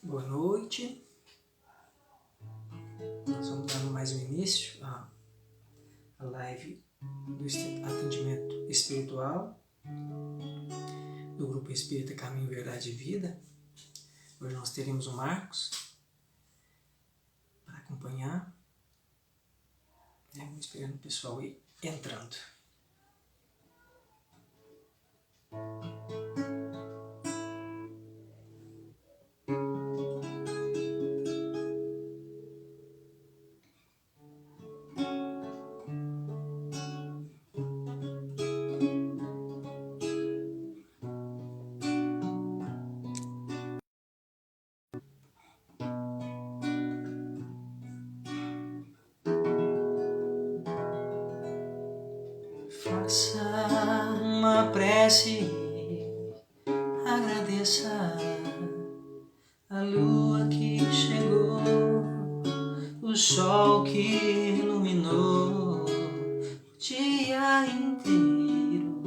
Boa noite. Nós vamos dando mais um início à live do atendimento espiritual do Grupo Espírita Caminho, Verdade e Vida. Hoje nós teremos o Marcos para acompanhar. Vamos esperando o pessoal ir entrando. Faça uma prece, agradeça a lua que chegou, o sol que iluminou o dia inteiro,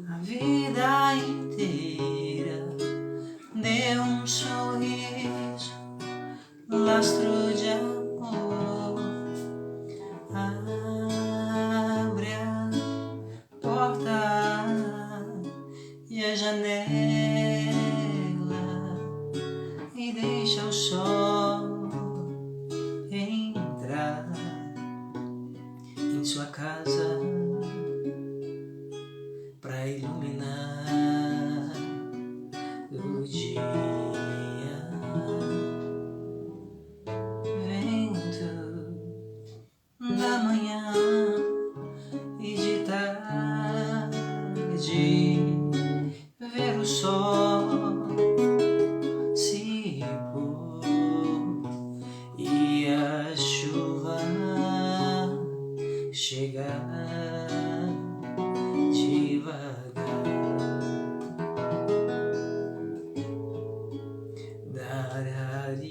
a vida inteira. Dê um sorriso, lastro de amor. Abre a porta e a janela e deixa o sol entrar em sua casa para iluminar o dia. Vento da manhã e de tarde, ver o sol se pôr e a chuva chegar devagar.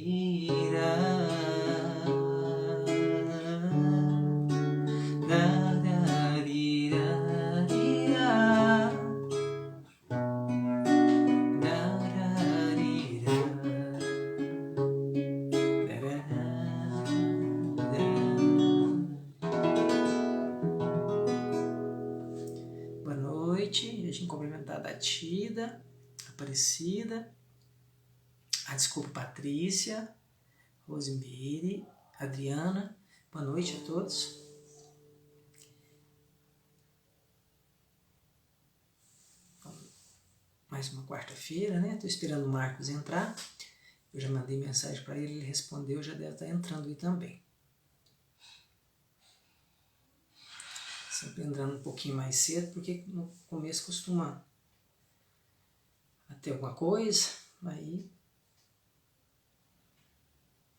Dararira, dararira, dararira, Boa noite, a gente cumprimentar a Tida, Aparecida, desculpa, Patrícia, Rosemary, Adriana. Boa noite a todos. Mais uma quarta-feira, né? Estou esperando o Marcos entrar. Eu já mandei mensagem para ele, ele respondeu, já deve estar entrando aí também. Sempre entrando um pouquinho mais cedo, porque no começo costuma ter alguma coisa, aí...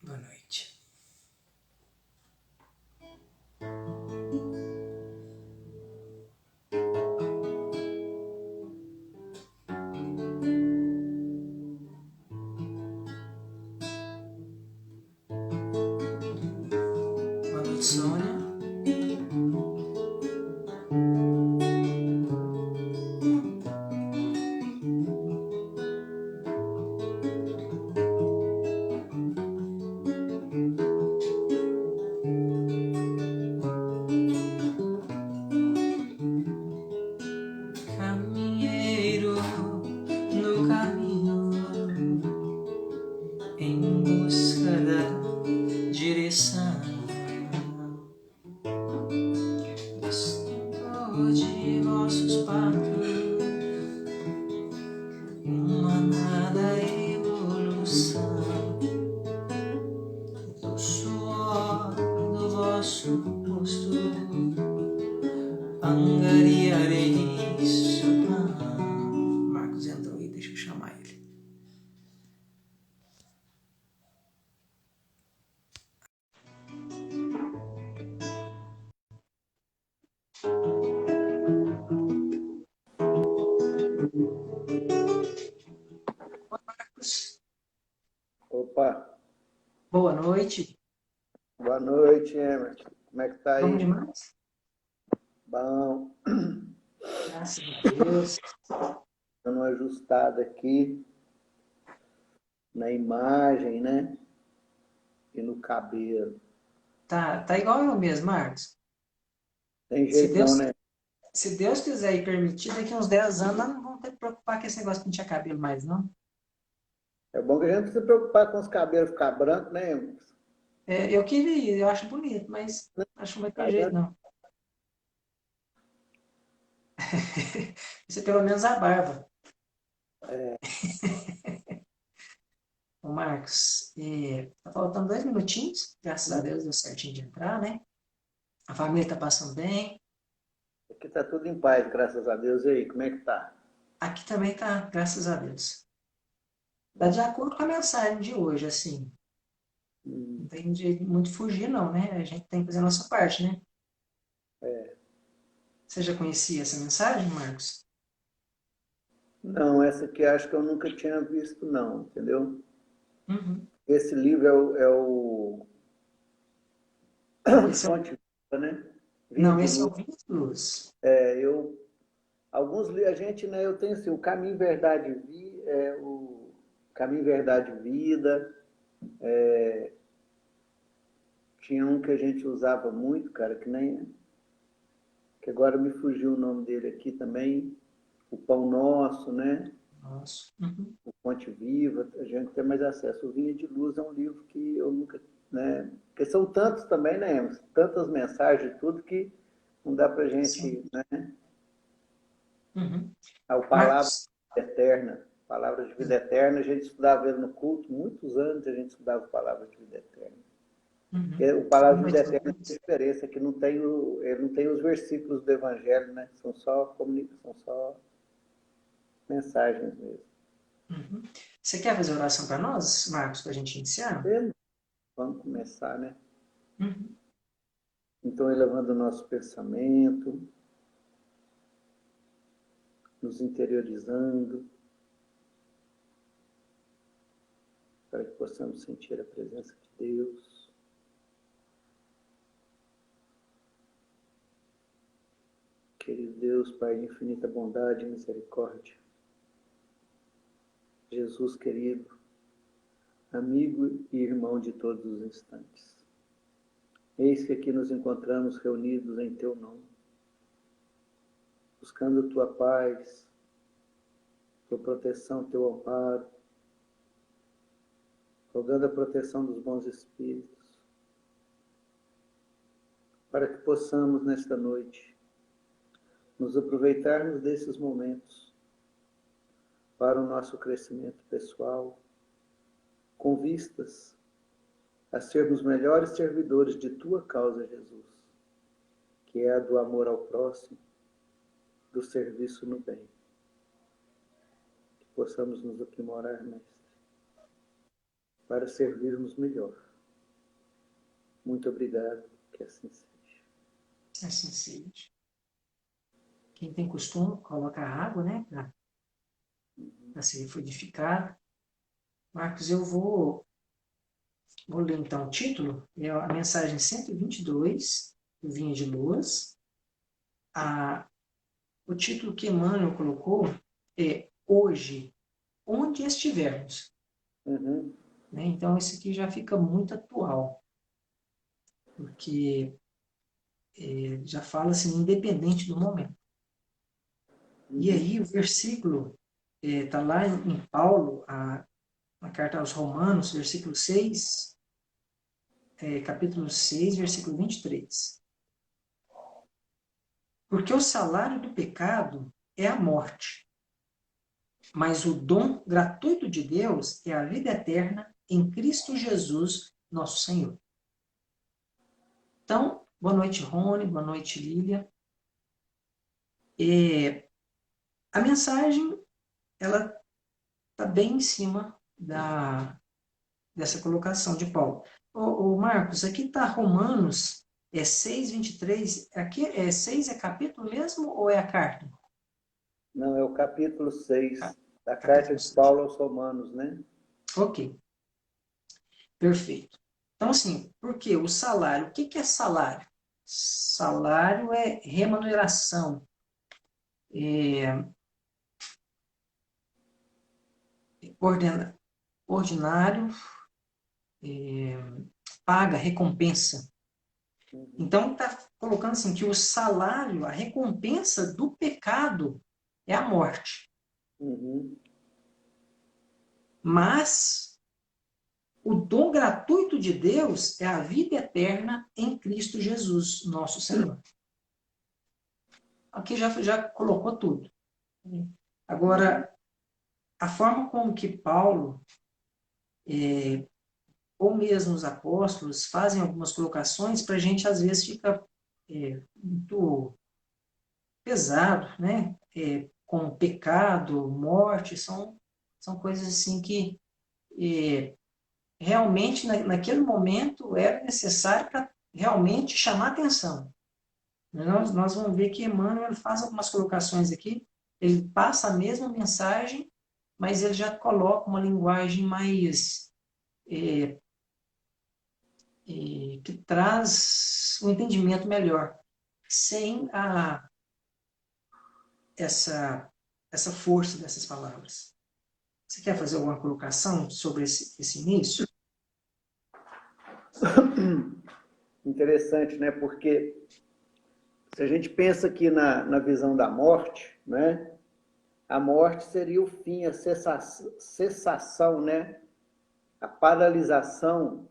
Boa noite. Boa noite, Sônia. Caminheiro no caminho, em busca da direção, estou de vossos passos, uma nada evolução do suor do vosso rosto, angariareis. Marcos entrou aí, deixa eu chamar ele. Marcos. Opa, Boa noite. boa noite, Emerson. Como é que tá aí? Vamos demais? Bom, Graças a Deus. dando uma ajustada aqui. na imagem, né? E no cabelo. Tá igual eu mesmo, Marcos. Tem Se jeito não, Deus, né? se Deus quiser e permitir, daqui uns 10 anos, nós não vamos ter que preocupar com esse negócio de pentear cabelo mais, não. É bom que a gente não precisa se preocupar com os cabelos ficar brancos, né? Eu queria, eu acho bonito, mas acho que não vai ter jeito, Cada- não. Isso é pelo menos a barba. Ô, Marcos, tá faltando 2 minutinhos, graças a Deus deu certinho de entrar, né? A família tá passando bem. Aqui tá tudo em paz, graças a Deus. E aí, como é que tá? Aqui também tá, graças a Deus. Tá de Bom. acordo com a mensagem de hoje, assim. Não Hum, tem jeito muito de fugir, não, né? A gente tem que fazer a nossa parte, né? Você já conhecia essa mensagem, Marcos? Não, essa aqui acho que eu nunca tinha visto, não, entendeu? Uhum. Esse livro é o Esse é o... Fonte Viva, né? Vinha Não, de esse é o Luz. Vinho de Luz. Eu, a gente, né? Eu tenho assim, o Caminho, Verdade e o Caminho, Verdade e Vida. Tinha um que a gente usava muito, cara, que agora me fugiu o nome dele aqui também. O Pão Nosso, né? Nossa. Uhum. O Fonte Viva, a gente tem mais acesso. O Vinha de Luz é um livro que eu nunca, né? Porque são tantos também, né, Emerson? Tantas mensagens, tudo que não dá pra Sim. gente, né? Uhum. O Palavra Marcos, Eterna, Palavra de Vida Eterna, a gente estudava ele no culto, muitos anos a gente estudava Palavra de Vida Eterna. uhum. Porque o Palavra de Boa Vida noite, Eterna tem Luiz. diferença, que não tem ele não tem os versículos do Evangelho, né? São só mensagens mesmo. Uhum. Você quer fazer oração para nós, Marcos, para a gente iniciar? Vamos começar, né? Uhum. Então, elevando o nosso pensamento, nos interiorizando, para que possamos sentir a presença de Deus. Querido Deus, Pai de infinita bondade e misericórdia, Jesus querido, amigo e irmão de todos os instantes. Eis que aqui nos encontramos reunidos em Teu nome, buscando Tua paz, Tua proteção, Teu amparo, rogando a proteção dos bons espíritos, para que possamos, nesta noite, nos aproveitarmos desses momentos para o nosso crescimento pessoal, com vistas a sermos melhores servidores de Tua causa, Jesus, que é a do amor ao próximo, do serviço no bem. Que possamos nos aprimorar, Mestre, para servirmos melhor. Muito obrigado, que assim seja. Assim seja. Quem tem costume, coloca água, né, para ser fluidificado. Marcos, eu vou ler então o título. É a mensagem 122 do Vinha de Luz. O título que Emmanuel colocou é Hoje, onde estivermos. Uhum. Né? Então, esse aqui já fica muito atual, porque já fala assim, independente do momento. E Uhum. aí, o versículo está lá em Paulo, na carta aos Romanos, versículo 6, capítulo 6, versículo 23. Porque o salário do pecado é a morte, mas o dom gratuito de Deus é a vida eterna em Cristo Jesus, nosso Senhor. Então, boa noite, Rony, boa noite, Lília. A mensagem, ela está bem em cima dessa colocação de Paulo. Ô, Marcos, aqui está Romanos 6:23. Aqui 6 é capítulo mesmo ou é a carta? Não, é o capítulo 6 da carta Capítulo de 6. Paulo aos Romanos, né? Ok, perfeito. Então, assim, por quê? O salário. O que é salário? Salário é remuneração. É, ordena, ordinário paga, recompensa. Então, está colocando assim, que o salário, a recompensa do pecado é a morte. Uhum. Mas o dom gratuito de Deus é a vida eterna em Cristo Jesus, nosso Senhor. Aqui já colocou tudo. Agora, a forma como que Paulo, ou mesmo os apóstolos, fazem algumas colocações, para a gente às vezes fica muito pesado, né? Com pecado, morte, são coisas assim que realmente naquele momento era necessário para realmente chamar atenção. Nós vamos ver que Emmanuel faz algumas colocações aqui, ele passa a mesma mensagem, mas ele já coloca uma linguagem mais que traz um entendimento melhor, sem essa força dessas palavras. Você quer fazer alguma colocação sobre esse início? Interessante, né? Porque se a gente pensa aqui na visão da morte, né? A morte seria o fim, a cessação, né? A paralisação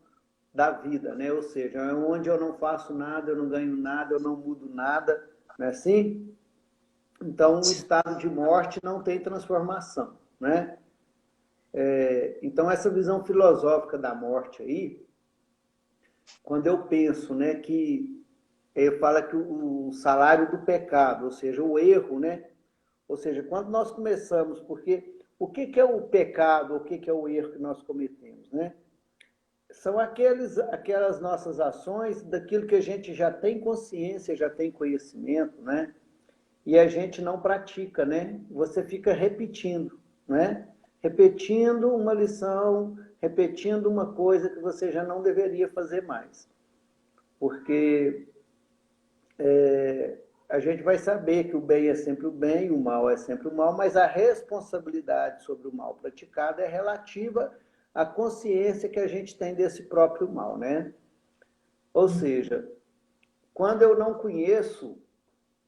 da vida, né? Ou seja, é onde eu não faço nada, eu não ganho nada, eu não mudo nada, não é assim? Então, o estado de morte não tem transformação, né? Então, essa visão filosófica da morte aí, quando eu penso, né, que ele fala que o salário do pecado, ou seja, o erro, né? Ou seja, quando nós começamos, porque o que é o pecado, o que é o erro que nós cometemos, né? São aquelas nossas ações daquilo que a gente já tem consciência, já tem conhecimento, né? E a gente não pratica, né? Você fica repetindo, né? Repetindo uma lição, repetindo uma coisa que você já não deveria fazer mais. Porque a gente vai saber que o bem é sempre o bem, o mal é sempre o mal, mas a responsabilidade sobre o mal praticado é relativa à consciência que a gente tem desse próprio mal, né? Ou seja, quando eu não conheço,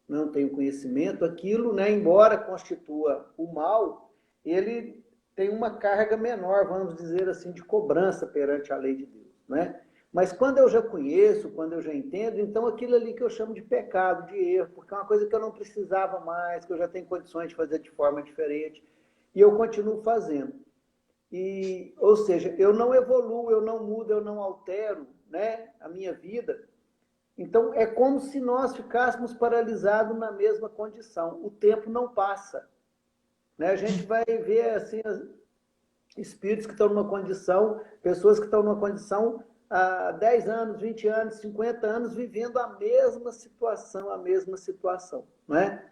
não tenho conhecimento, aquilo, né, embora constitua o mal, ele tem uma carga menor, vamos dizer assim, de cobrança perante a lei de Deus, né? Mas quando eu já conheço, quando eu já entendo, então aquilo ali que eu chamo de pecado, de erro, porque é uma coisa que eu não precisava mais, que eu já tenho condições de fazer de forma diferente, e eu continuo fazendo. Ou seja, eu não evoluo, eu não mudo, eu não altero, né, a minha vida. Então, é como se nós ficássemos paralisados na mesma condição. O tempo não passa, né? A gente vai ver assim, espíritos que estão numa condição, pessoas que estão numa condição há 10 anos, 20 anos, 50 anos, vivendo a mesma situação, não é?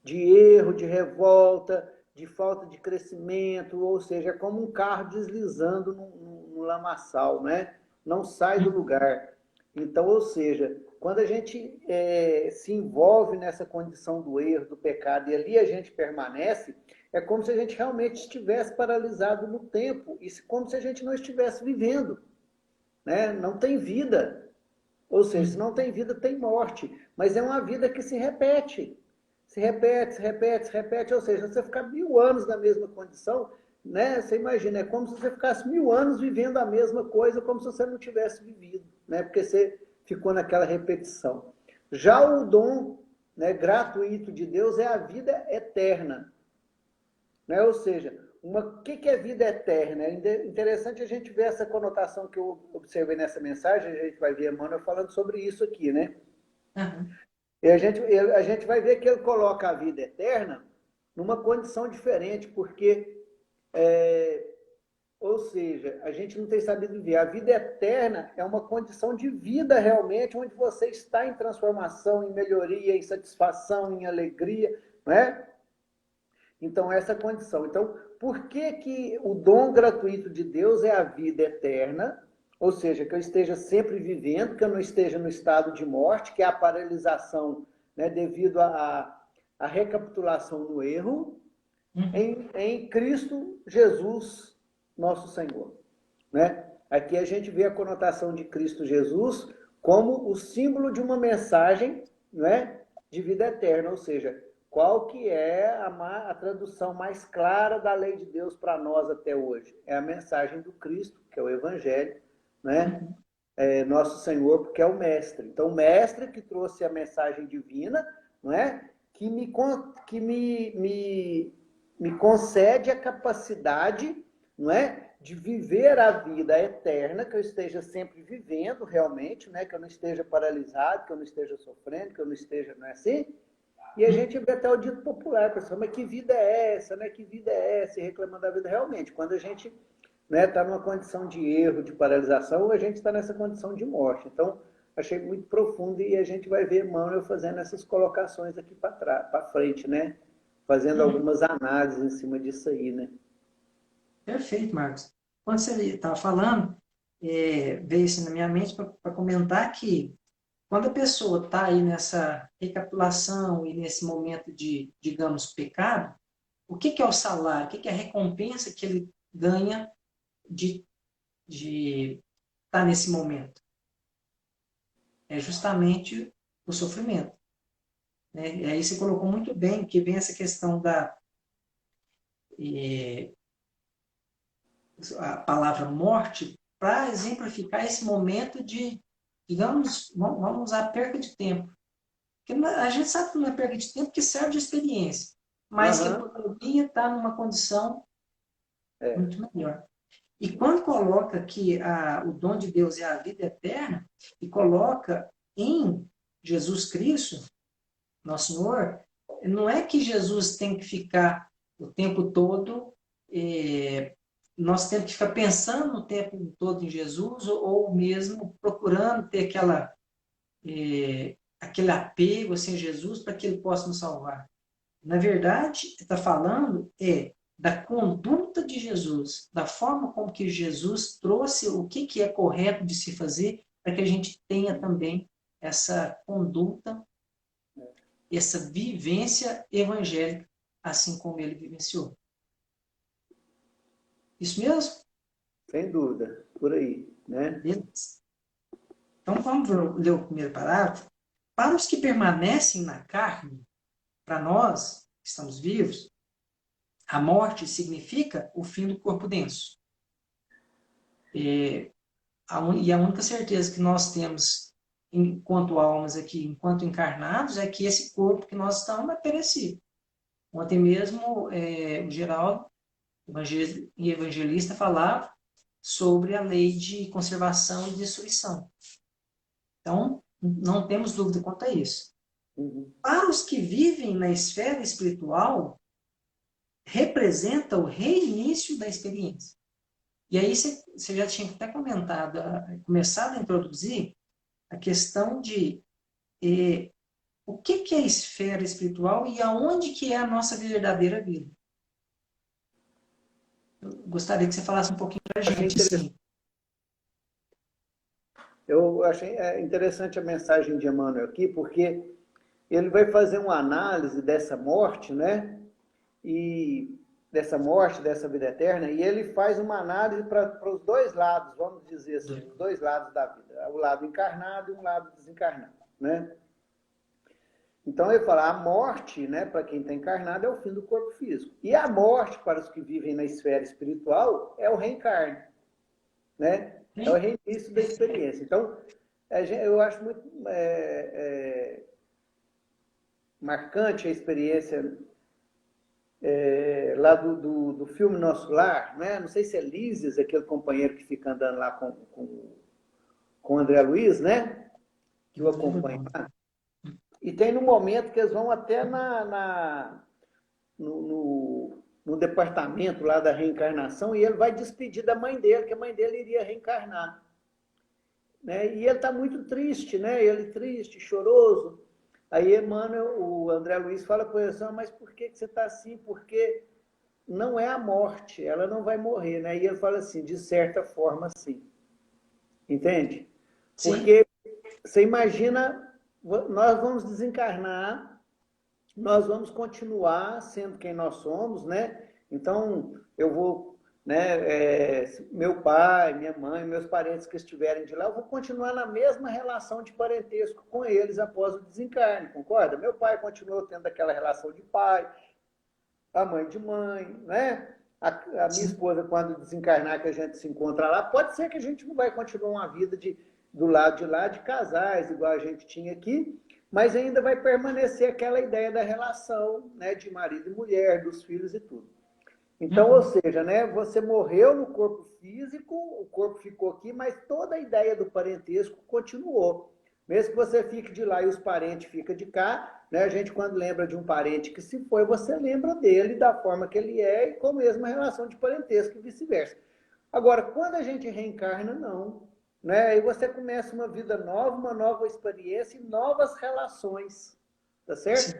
De erro, de revolta, de falta de crescimento, ou seja, é como um carro deslizando no lamaçal, né? Não sai do lugar. Então, ou seja, quando a gente se envolve nessa condição do erro, do pecado, e ali a gente permanece, é como se a gente realmente estivesse paralisado no tempo, e como se a gente não estivesse vivendo, né? Não tem vida. Ou seja, se não tem vida, tem morte. Mas é uma vida que se repete. Se repete, se repete, se repete. Ou seja, você ficar 1000 anos na mesma condição, né? Você imagina, é como se você ficasse 1000 anos vivendo a mesma coisa, como se você não tivesse vivido, né? Porque você ficou naquela repetição. Já o dom, né, gratuito de Deus é a vida eterna, né? Ou seja, o que é vida eterna? É interessante a gente ver essa conotação que eu observei nessa mensagem, a gente vai ver Emmanuel falando sobre isso aqui, né? Uhum. E a gente vai ver que ele coloca a vida eterna numa condição diferente, porque, ou seja, a gente não tem sabido viver. A vida eterna é uma condição de vida realmente, onde você está em transformação, em melhoria, em satisfação, em alegria, não é? Então, essa condição. Então, por que o dom gratuito de Deus é a vida eterna? Ou seja, que eu esteja sempre vivendo, que eu não esteja no estado de morte, que é a paralisação, né, devido à recapitulação no erro, em Cristo Jesus, nosso Senhor, né? Aqui a gente vê a conotação de Cristo Jesus como o símbolo de uma mensagem, né, de vida eterna, ou seja, qual que é a tradução mais clara da lei de Deus para nós até hoje? É a mensagem do Cristo, que é o Evangelho, né? Nosso Senhor, porque é o Mestre. Então, o Mestre que trouxe a mensagem divina, não é? Que me concede a capacidade, não é? De viver a vida eterna, que eu esteja sempre vivendo realmente, né? Que eu não esteja paralisado, que eu não esteja sofrendo, que eu não esteja, não é assim? E a gente vê até o dito popular, pessoal, mas que vida é essa, né? Que vida é essa? E reclamando da vida realmente. Quando a gente, né, está numa condição de erro, de paralisação, a gente está nessa condição de morte. Então, achei muito profundo e a gente vai ver Emmanuel fazendo essas colocações aqui para frente, né? Fazendo algumas análises em cima disso aí, né? Perfeito, Marcos. Quando você estava falando, veio isso na minha mente para comentar que quando a pessoa está aí nessa recapitulação e nesse momento de, digamos, pecado, o que é o salário? O que é a recompensa que ele ganha de estar nesse momento? É justamente o sofrimento, né? E aí você colocou muito bem que vem essa questão da a palavra morte para exemplificar esse momento de, digamos, vamos usar perca de tempo. Porque a gente sabe que não é perda de tempo, que serve de experiência, mas que poderia estar numa condição muito melhor. E quando coloca que o dom de Deus é a vida eterna, e coloca em Jesus Cristo, nosso Senhor, não é que Jesus tem que ficar o tempo todo, nós temos que ficar pensando o tempo todo em Jesus, ou mesmo procurando ter aquele apego assim, a Jesus para que ele possa nos salvar. Na verdade, está falando da conduta de Jesus, da forma como que Jesus trouxe o que é correto de se fazer para que a gente tenha também essa conduta, essa vivência evangélica, assim como ele vivenciou. Isso mesmo? Sem dúvida, por aí, né? Beleza. Então, vamos ler o primeiro parágrafo. Para os que permanecem na carne, para nós, que estamos vivos, a morte significa o fim do corpo denso. E a única certeza que nós temos, enquanto almas aqui, enquanto encarnados, é que esse corpo que nós estamos é perecível. Ontem mesmo, o Geraldo, evangelista, falava sobre a lei de conservação e destruição. Então, não temos dúvida quanto a isso. Para os que vivem na esfera espiritual, representa o reinício da experiência. E aí você já tinha até começado a introduzir a questão de o que é a esfera espiritual e aonde que é a nossa verdadeira vida. Eu gostaria que você falasse um pouquinho para a gente, sim. Eu achei interessante a mensagem de Emmanuel aqui, porque ele vai fazer uma análise dessa morte, né? E dessa morte, dessa vida eterna, e ele faz uma análise para os dois lados, vamos dizer assim, os dois lados da vida, o lado encarnado e o lado desencarnado, né? Então ele fala, a morte, né, para quem está encarnado, é o fim do corpo físico. E a morte, para os que vivem na esfera espiritual, é o reencarne, né? É o reinício da experiência. Então, eu acho muito marcante a experiência lá do filme Nosso Lar, né? Não sei se é Lízias, aquele companheiro que fica andando lá com o André Luiz, né? Que o acompanha lá. E tem no momento que eles vão até no departamento lá da reencarnação e ele vai despedir da mãe dele, que a mãe dele iria reencarnar. Né? E ele está muito triste, né? Ele triste, choroso. Aí Emmanuel, o André Luiz fala com ele assim, mas por que você está assim? Porque não é a morte, ela não vai morrer, né? E ele fala assim, de certa forma, sim. Entende? Sim. Porque você imagina, nós vamos desencarnar, nós vamos continuar sendo quem nós somos, né? Então, eu vou né, meu pai, minha mãe, meus parentes que estiverem de lá, eu vou continuar na mesma relação de parentesco com eles após o desencarne, concorda? Meu pai continuou tendo aquela relação de pai, a mãe de mãe, né? A minha Sim. esposa, quando desencarnar, que a gente se encontra lá, pode ser que a gente não vai continuar uma vida do lado de lá de casais, igual a gente tinha aqui, mas ainda vai permanecer aquela ideia da relação, né, de marido e mulher, dos filhos e tudo. Então, ou Uhum. seja, né, você morreu no corpo físico, o corpo ficou aqui, mas toda a ideia do parentesco continuou. Mesmo que você fique de lá e os parentes ficam de cá, né, a gente quando lembra de um parente que se foi, você lembra dele da forma que ele é e com a mesma relação de parentesco e vice-versa. Agora, quando a gente reencarna, não. Né? Aí você começa uma vida nova, uma nova experiência e novas relações. Tá certo? Sim.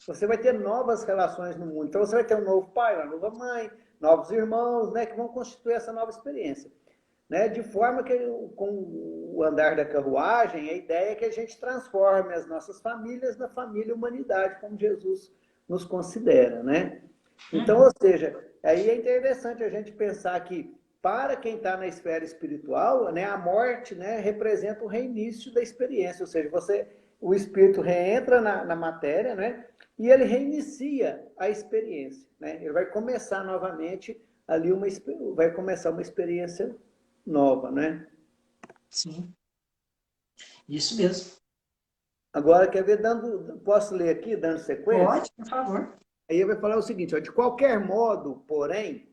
Você vai ter novas relações no mundo. Então você vai ter um novo pai, uma nova mãe, novos irmãos, né, que vão constituir essa nova experiência. Né? De forma que, com o andar da carruagem, a ideia é que a gente transforme as nossas famílias na família humanidade, como Jesus nos considera. Né? Então, ou Uhum. seja, aí é interessante a gente pensar que, para quem está na esfera espiritual, né, a morte, né, representa o reinício da experiência, ou seja, o espírito reentra na matéria, né, e ele reinicia a experiência. Né? Ele vai começar novamente ali vai começar uma experiência nova. Né? Sim. Isso mesmo. Agora, quer ver, posso ler aqui, dando sequência? Pode, por favor. Aí ele vai falar o seguinte, ó, de qualquer modo, porém,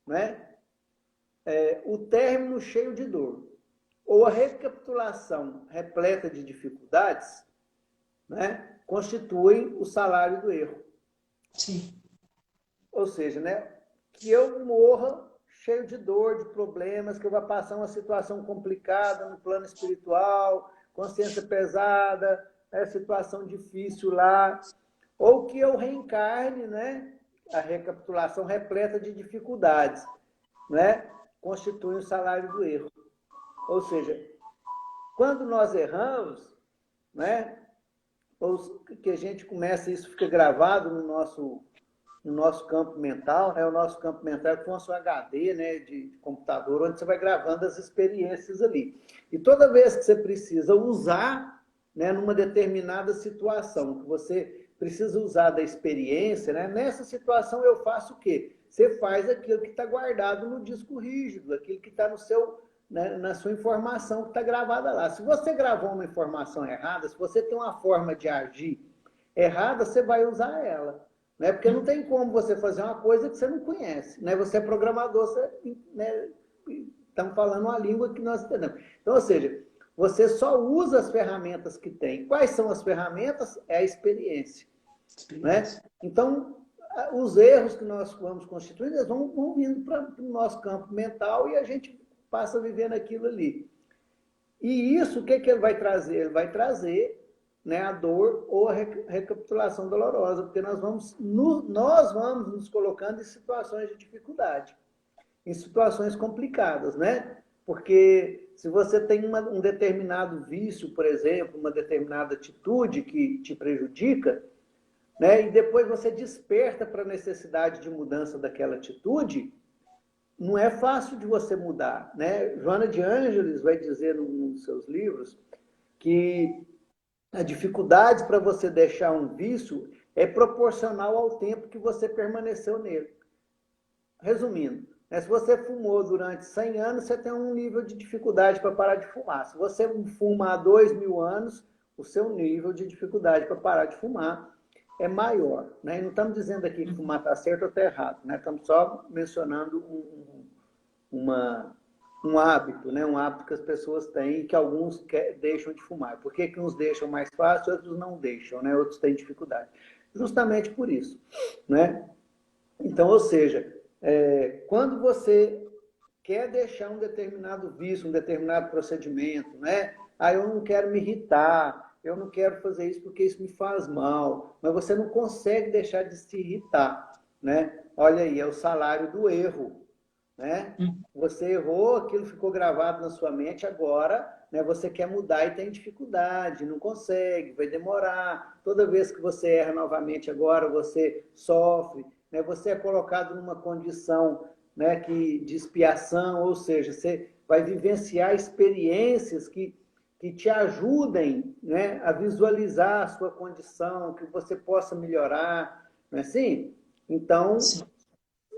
né, o término cheio de dor ou a recapitulação repleta de dificuldades, né, constituem o salário do erro. Sim. Ou seja, né, que eu morra cheio de dor, de problemas, que eu vá passar uma situação complicada no plano espiritual, consciência pesada, situação difícil lá, ou que eu reencarne, né, a recapitulação repleta de dificuldades, né, constitui o salário do erro. Ou seja, quando nós erramos, né, que a gente começa, isso fica gravado no nosso campo mental, né, o nosso campo mental é como um HD, né, de computador, onde você vai gravando as experiências ali. E toda vez que você precisa usar, né, numa determinada situação, que você precisa usar da experiência, né, nessa situação eu faço o quê? Você faz aquilo que está guardado no disco rígido, aquilo que está no seu, né, na sua informação que está gravada lá. Se você gravou uma informação errada, se você tem uma forma de agir errada, você vai usar ela. Né? Porque não tem como você fazer uma coisa que você não conhece. Né? Você é programador, você, né, estamos falando uma língua que nós entendemos. Então, ou seja, você só usa as ferramentas que tem. Quais são as ferramentas? É a experiência. Né? Experiência. Então, os erros que nós vamos constituindo, eles vão vindo para o nosso campo mental e a gente passa a viver naquilo ali. E isso, o que ele vai trazer? Ele vai trazer, né, a dor ou a recapitulação dolorosa, porque nós vamos nos colocando em situações de dificuldade, em situações complicadas, né? Porque se você tem um determinado vício, por exemplo, uma determinada atitude que te prejudica, né, e depois você desperta para a necessidade de mudança daquela atitude, não é fácil de você mudar. Né? Joana de Ângeles vai dizer num dos seus livros que a dificuldade para você deixar um vício é proporcional ao tempo que você permaneceu nele. Resumindo, né, se você fumou durante 100 anos, você tem um nível de dificuldade para parar de fumar. Se você fuma há 2.000 anos, o seu nível de dificuldade para parar de fumar é maior. Né? E não estamos dizendo aqui que fumar está certo ou está errado. Né? Estamos só mencionando um hábito, né? Um hábito que as pessoas têm e que alguns deixam de fumar. Por que uns deixam mais fácil, outros não deixam, né? Outros têm dificuldade. Justamente por isso. Né? Então, ou seja, quando você quer deixar um determinado vício, um determinado procedimento, né? Eu não quero me irritar, eu não quero fazer isso porque isso me faz mal, mas você não consegue deixar de se irritar, né? Olha aí, é o salário do erro, né? Você errou, aquilo ficou gravado na sua mente, agora, né, você quer mudar e tem dificuldade, não consegue, vai demorar. Toda vez que você erra novamente agora, você sofre, né? Você é colocado numa condição né, de expiação, ou seja, você vai vivenciar experiências que te ajudem, né, a visualizar a sua condição, que você possa melhorar, não é assim? Então, Sim.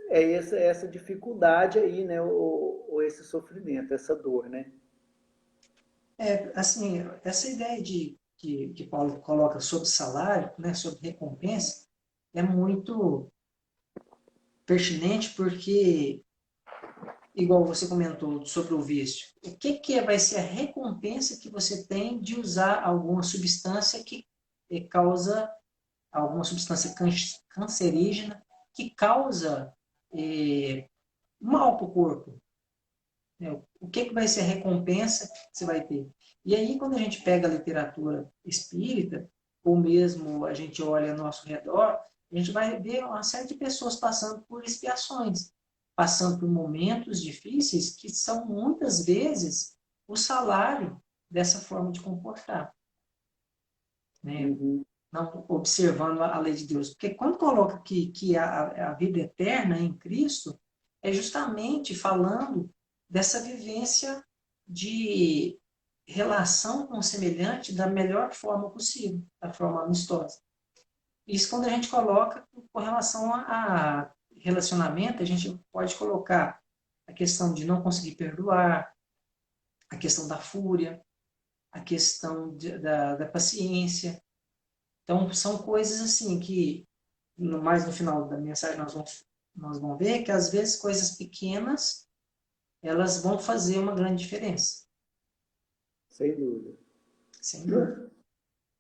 é essa dificuldade aí, né, ou esse sofrimento, essa dor, né? Assim, essa ideia que Paulo coloca sobre salário, né, sobre recompensa, é muito pertinente porque, igual você comentou sobre o vício, o que vai ser a recompensa que você tem de usar alguma substância que causa, alguma substância cancerígena, que causa mal para o corpo? Né? O que vai ser a recompensa que você vai ter? E aí, quando a gente pega a literatura espírita, ou mesmo a gente olha ao nosso redor, a gente vai ver uma série de pessoas passando por expiações, passando por momentos difíceis que são muitas vezes o salário dessa forma de comportar, né? Uhum. Não observando a lei de Deus. Porque quando coloca que a vida eterna em Cristo, é justamente falando dessa vivência de relação com o semelhante da melhor forma possível, da forma amistosa. Isso quando a gente coloca com relação a relacionamento, a gente pode colocar a questão de não conseguir perdoar, a questão da fúria, a questão da paciência. Então, são coisas assim que, mais no final da mensagem, nós vamos ver que, às vezes, coisas pequenas, elas vão fazer uma grande diferença. Sem dúvida. Sem dúvida.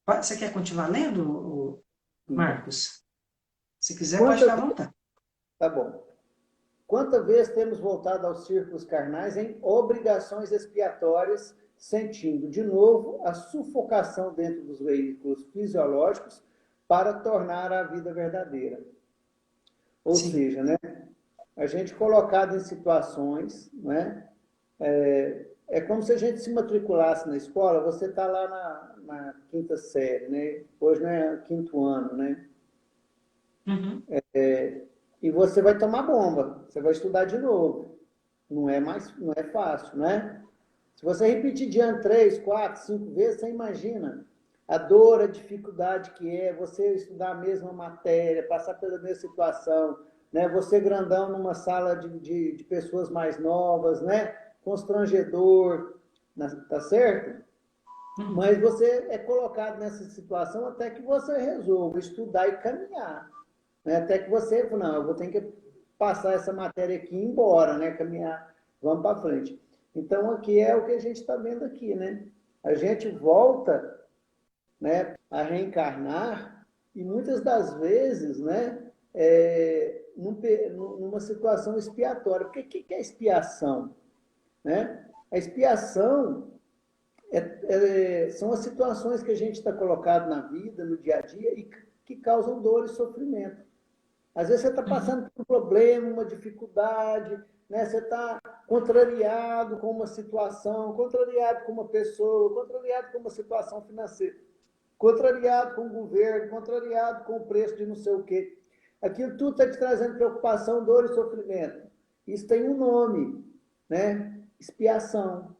Você quer continuar lendo, Marcos? Se quiser, pode Quantas, ficar à vontade. tá bom. Quantas vezes temos voltado aos círculos carnais em obrigações expiatórias, sentindo de novo a sufocação dentro dos veículos fisiológicos para tornar a vida verdadeira? Ou Sim. seja, né, a gente colocado em situações, né, é como se a gente se matriculasse na escola, você está lá na quinta série, né, hoje não é quinto ano, né, Uhum. e você vai tomar bomba, você vai estudar de novo. Não é fácil, né? Se você repetir de ano 3, 4, 5 vezes, você imagina a dor, a dificuldade que é você estudar a mesma matéria, passar pela mesma situação, né? Você grandão numa sala de pessoas mais novas, né? Constrangedor, tá certo? Uhum. Mas você é colocado nessa situação até que você resolva estudar e caminhar. Né? Até que você, não, eu vou ter que passar essa matéria aqui e ir embora, né? Caminhar, vamos para frente. Então, aqui é o que a gente está vendo aqui, né? A gente volta, né, a reencarnar e muitas das vezes, né, numa situação expiatória. Porque o que é expiação? Né? A expiação são as situações que a gente está colocado na vida, no dia a dia, e que causam dor e sofrimento. Às vezes você está Uhum. passando por um problema, uma dificuldade, né? Você está contrariado com uma situação, contrariado com uma pessoa, contrariado com uma situação financeira, contrariado com o governo, contrariado com o preço de não sei o quê. Aquilo tudo está te trazendo preocupação, dor e sofrimento. Isso tem um nome, né? Expiação.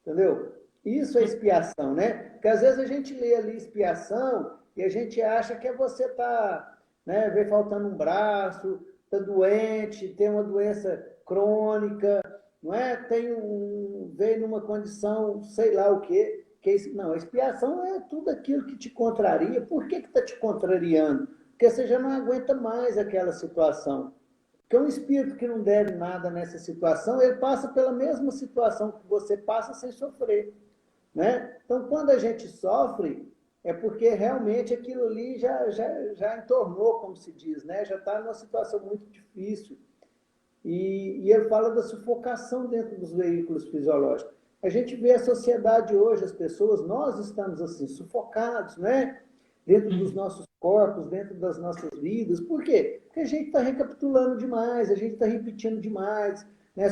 Entendeu? Isso é expiação, né? Porque às vezes a gente lê ali expiação e a gente acha que é você tá, né, vê faltando um braço, tá doente, tem uma doença crônica, não é? Veio numa condição, sei lá o quê, que é isso. Não, a expiação é tudo aquilo que te contraria. Por que está te contrariando? Porque você já não aguenta mais aquela situação. Porque um espírito que não deve nada nessa situação, ele passa pela mesma situação que você passa sem sofrer. Né? Então, quando a gente sofre, é porque realmente aquilo ali já entornou, como se diz, né? Já está numa situação muito difícil. E ele fala da sufocação dentro dos veículos fisiológicos. A gente vê a sociedade hoje, as pessoas, nós estamos assim, sufocados, né? Dentro dos Uhum. nossos corpos, dentro das nossas vidas. Por quê? Porque a gente está recapitulando demais, a gente está repetindo demais. Né?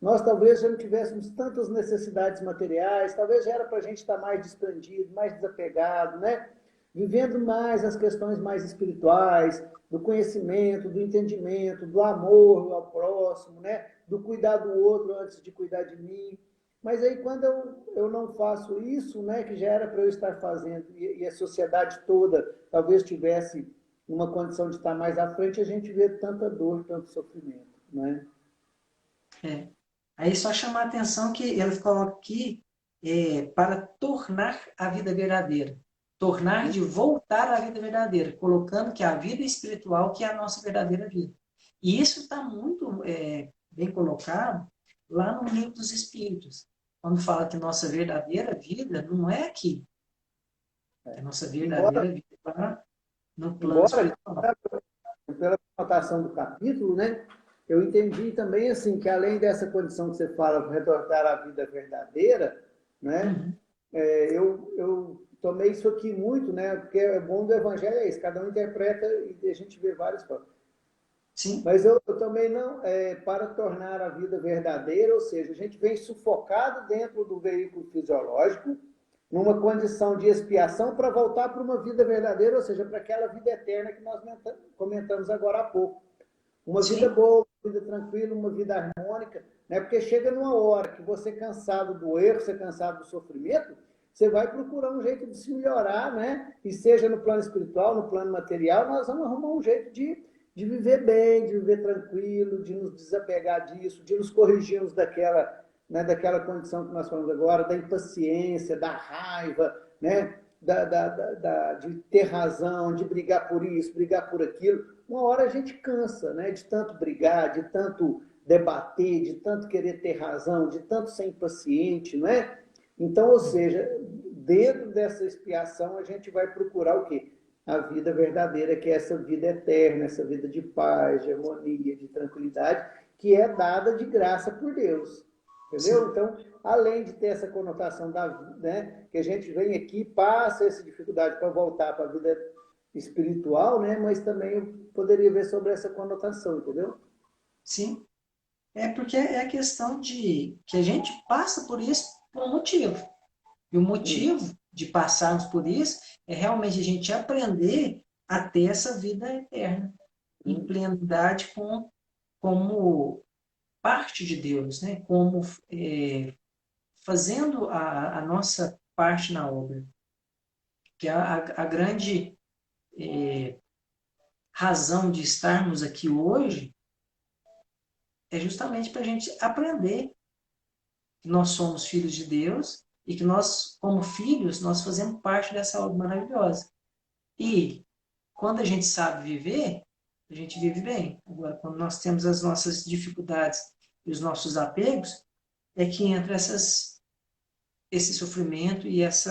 Nós talvez já não tivéssemos tantas necessidades materiais, talvez já era para a gente estar mais desprendido, mais desapegado, né? vivendo mais as questões mais espirituais, do conhecimento, do entendimento, do amor ao próximo, né? Do cuidar do outro antes de cuidar de mim. Mas aí quando eu não faço isso, né, que já era para eu estar fazendo, e a sociedade toda talvez tivesse uma condição de estar mais à frente, a gente vê tanta dor, tanto sofrimento, né? É. Aí só chamar a atenção que ele coloca aqui para tornar a vida verdadeira. Tornar de voltar à vida verdadeira, colocando que a vida espiritual que é a nossa verdadeira vida. E isso está muito bem colocado lá no Livro dos Espíritos, quando fala que nossa verdadeira vida não é aqui, é a nossa Embora, verdadeira vida lá no plano embora espiritual. pela conotação do capítulo, né, eu entendi também assim que além dessa condição que você fala, retornar à vida verdadeira, né, Uhum. eu tomei isso aqui muito, né, porque é bom do evangelho é isso, cada um interpreta e a gente vê várias formas. Sim, Mas eu também não, para tornar a vida verdadeira, ou seja, a gente vem sufocado dentro do veículo fisiológico, numa condição de expiação para voltar para uma vida verdadeira, ou seja, para aquela vida eterna que nós comentamos agora há pouco. Uma vida sim, boa, uma vida tranquila, uma vida harmônica, né? Porque chega numa hora que você cansado do erro, você cansado do sofrimento, você vai procurar um jeito de se melhorar, né? E seja no plano espiritual, no plano material, nós vamos arrumar um jeito de viver bem, de viver tranquilo, de nos desapegar disso, de nos corrigirmos daquela, né, daquela condição que nós falamos agora, da impaciência, da raiva, né? De ter razão, de brigar por isso, brigar por aquilo. Uma hora a gente cansa, né? De tanto brigar, de tanto debater, de tanto querer ter razão, de tanto ser impaciente, não é? Então, ou seja, dentro dessa expiação a gente vai procurar o quê? A vida verdadeira, que é essa vida eterna, essa vida de paz, de harmonia, de tranquilidade, que é dada de graça por Deus. Entendeu? sim. Então, além de ter essa conotação né, que a gente vem aqui, passa essa dificuldade para voltar para a vida espiritual, né, mas também eu poderia ver sobre essa conotação, entendeu? Sim. É porque é a questão de que a gente passa por isso por um motivo. E o motivo de passarmos por isso é realmente a gente aprender a ter essa vida eterna, em plenidade como parte de Deus, né? Como fazendo a nossa parte na obra. Que a grande razão de estarmos aqui hoje é justamente para a gente aprender que nós somos filhos de Deus e que nós, como filhos, nós fazemos parte dessa obra maravilhosa. E quando a gente sabe viver, a gente vive bem. Agora, quando nós temos as nossas dificuldades e os nossos apegos, é que entra esse sofrimento e esse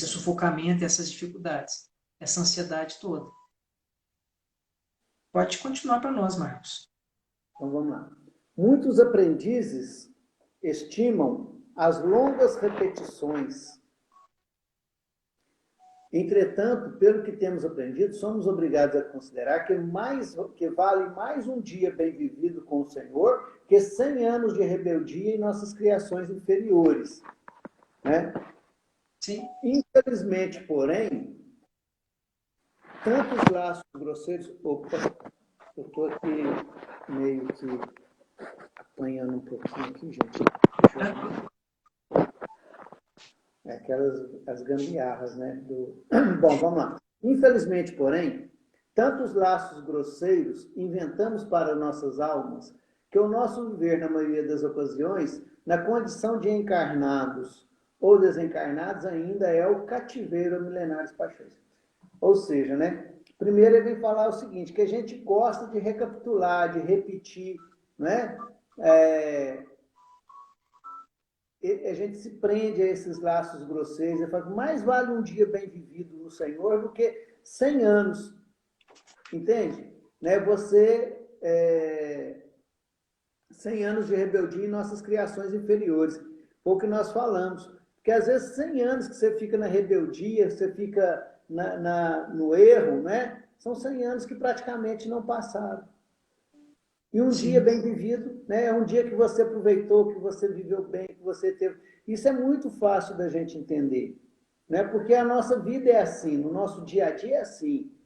sufocamento, essas dificuldades, essa ansiedade toda. Pode continuar para nós, Marcos. Então vamos lá. Muitos aprendizes estimam as longas repetições. Entretanto, pelo que temos aprendido, somos obrigados a considerar que vale mais um dia bem vivido com o Senhor que 100 anos de rebeldia em nossas criações inferiores. Né? Sim. Infelizmente, porém, tantos laços grosseiros... Opa, eu estou aqui meio que apanhando um pouquinho aqui, gente. Aquelas as gambiarras, né? Bom, vamos lá. Infelizmente, porém, tantos laços grosseiros inventamos para nossas almas que o nosso viver, na maioria das ocasiões, na condição de encarnados ou desencarnados, ainda é o cativeiro a milenares paixões. Ou seja, né? Primeiro ele vem falar o seguinte, que a gente gosta de recapitular, de repetir, né? A gente se prende a esses laços grosseiros, e fala, mais vale um dia bem vivido no Senhor do que 100 anos, entende? Né? 100 anos de rebeldia em nossas criações inferiores, foi o que nós falamos, porque às vezes 100 anos que você fica na rebeldia, você fica no erro, né? São 100 anos que praticamente não passaram. E um dia Sim. bem vivido, né? É um dia que você aproveitou, que você viveu bem, que você teve. Isso é muito fácil da gente entender. né? Porque a nossa vida é assim, no nosso dia a dia é assim,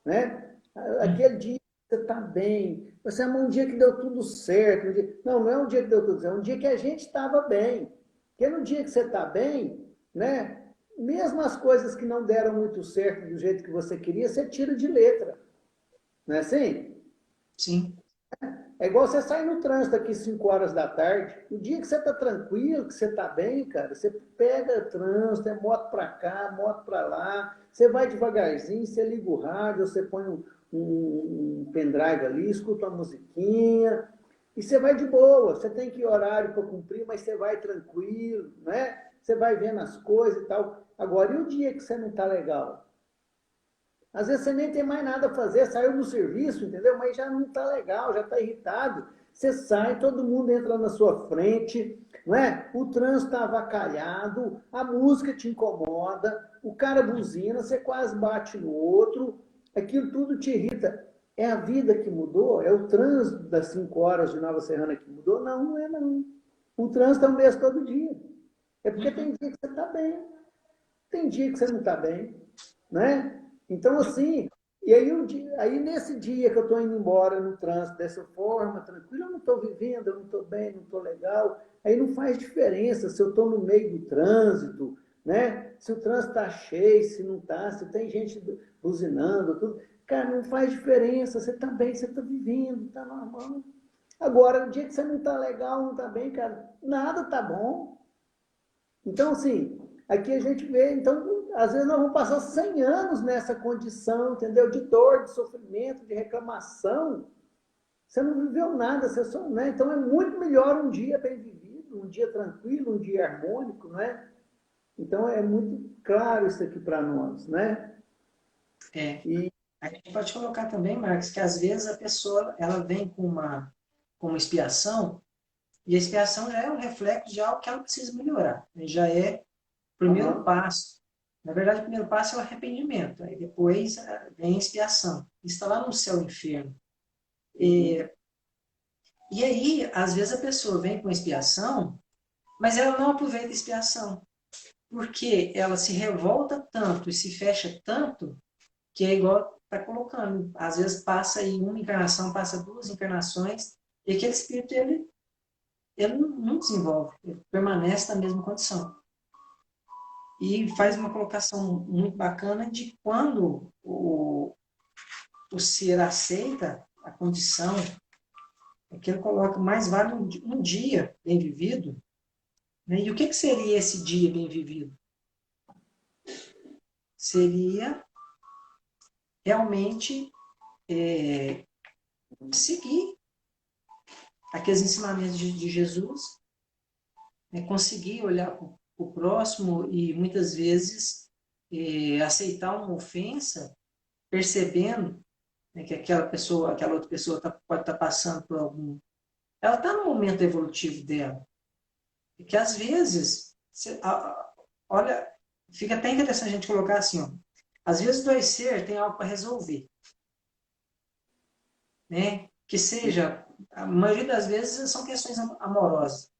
né? Aquele dia que você está bem, você é um dia que deu tudo certo. Não, não é um dia que deu tudo certo, é um dia que a gente estava bem. Porque no dia que você está bem, né? Mesmo as coisas que não deram muito certo do jeito que você queria, você tira de letra. Não é assim? Sim. É igual você sair no trânsito aqui 5 horas da tarde. O dia que você está tranquilo, que você está bem, cara, você pega trânsito, é moto para cá, moto para lá, você vai devagarzinho, você liga o rádio, você põe um pendrive ali, escuta uma musiquinha, e você vai de boa. Você tem que ir horário para cumprir, mas você vai tranquilo, né? Você vai vendo as coisas e tal. Agora, e o dia que você não está legal? Às vezes você nem tem mais nada a fazer, saiu do serviço, entendeu? Mas já não está legal, já está irritado. Você sai, todo mundo entra na sua frente, não é? O trânsito está avacalhado, a música te incomoda, o cara buzina, você quase bate no outro, aquilo tudo te irrita. É a vida que mudou? É o trânsito das 5 horas de Nova Serrana que mudou? Não, não é não. O trânsito é o mesmo todo dia. É porque tem dia que você está bem, tem dia que você não está bem, né? Então, assim, e aí, aí nesse dia que eu estou indo embora no trânsito dessa forma, tranquilo, eu não estou vivendo, eu não estou bem, não estou legal, aí não faz diferença se eu estou no meio do trânsito, né? Se o trânsito está cheio, se não está, se tem gente buzinando, tudo. Cara, não faz diferença, você está bem, você está vivendo, está normal. Agora, o dia que você não está legal, não está bem, cara, nada está bom. Então, assim, aqui a gente vê, então, às vezes nós vamos passar 100 anos nessa condição, entendeu? De dor, de sofrimento, de reclamação. Você não viveu nada, você só, né? Então é muito melhor um dia bem vivido, um dia tranquilo, um dia harmônico, né? Então é muito claro isso aqui para nós, né? É. E, A gente pode colocar também, Marcos, que às vezes a pessoa ela vem com uma expiação, e a expiação já é um reflexo de algo que ela precisa melhorar. Já é o primeiro aham, passo. Na verdade, o primeiro passo é o arrependimento, aí depois vem a expiação. Isso está lá no céu e inferno. uhum, E aí, às vezes a pessoa vem com expiação, mas ela não aproveita a expiação, porque ela se revolta tanto e se fecha tanto, que é igual está colocando. Às vezes passa aí uma encarnação, passa duas encarnações, e aquele espírito ele não desenvolve, ele permanece na mesma condição. E faz uma colocação muito bacana de quando o ser aceita a condição, é que ele coloca mais vale um dia bem vivido, né? E o que seria esse dia bem vivido? Seria realmente seguir aqueles ensinamentos de Jesus, né? Conseguir olhar para o próximo e muitas vezes aceitar uma ofensa, percebendo, né, que aquela outra pessoa pode estar passando por algum. Ela está no momento evolutivo dela. E que às vezes, olha, fica até interessante a gente colocar assim, ó, às vezes dois seres têm algo para resolver, né? Que seja, a maioria das vezes são questões amorosas.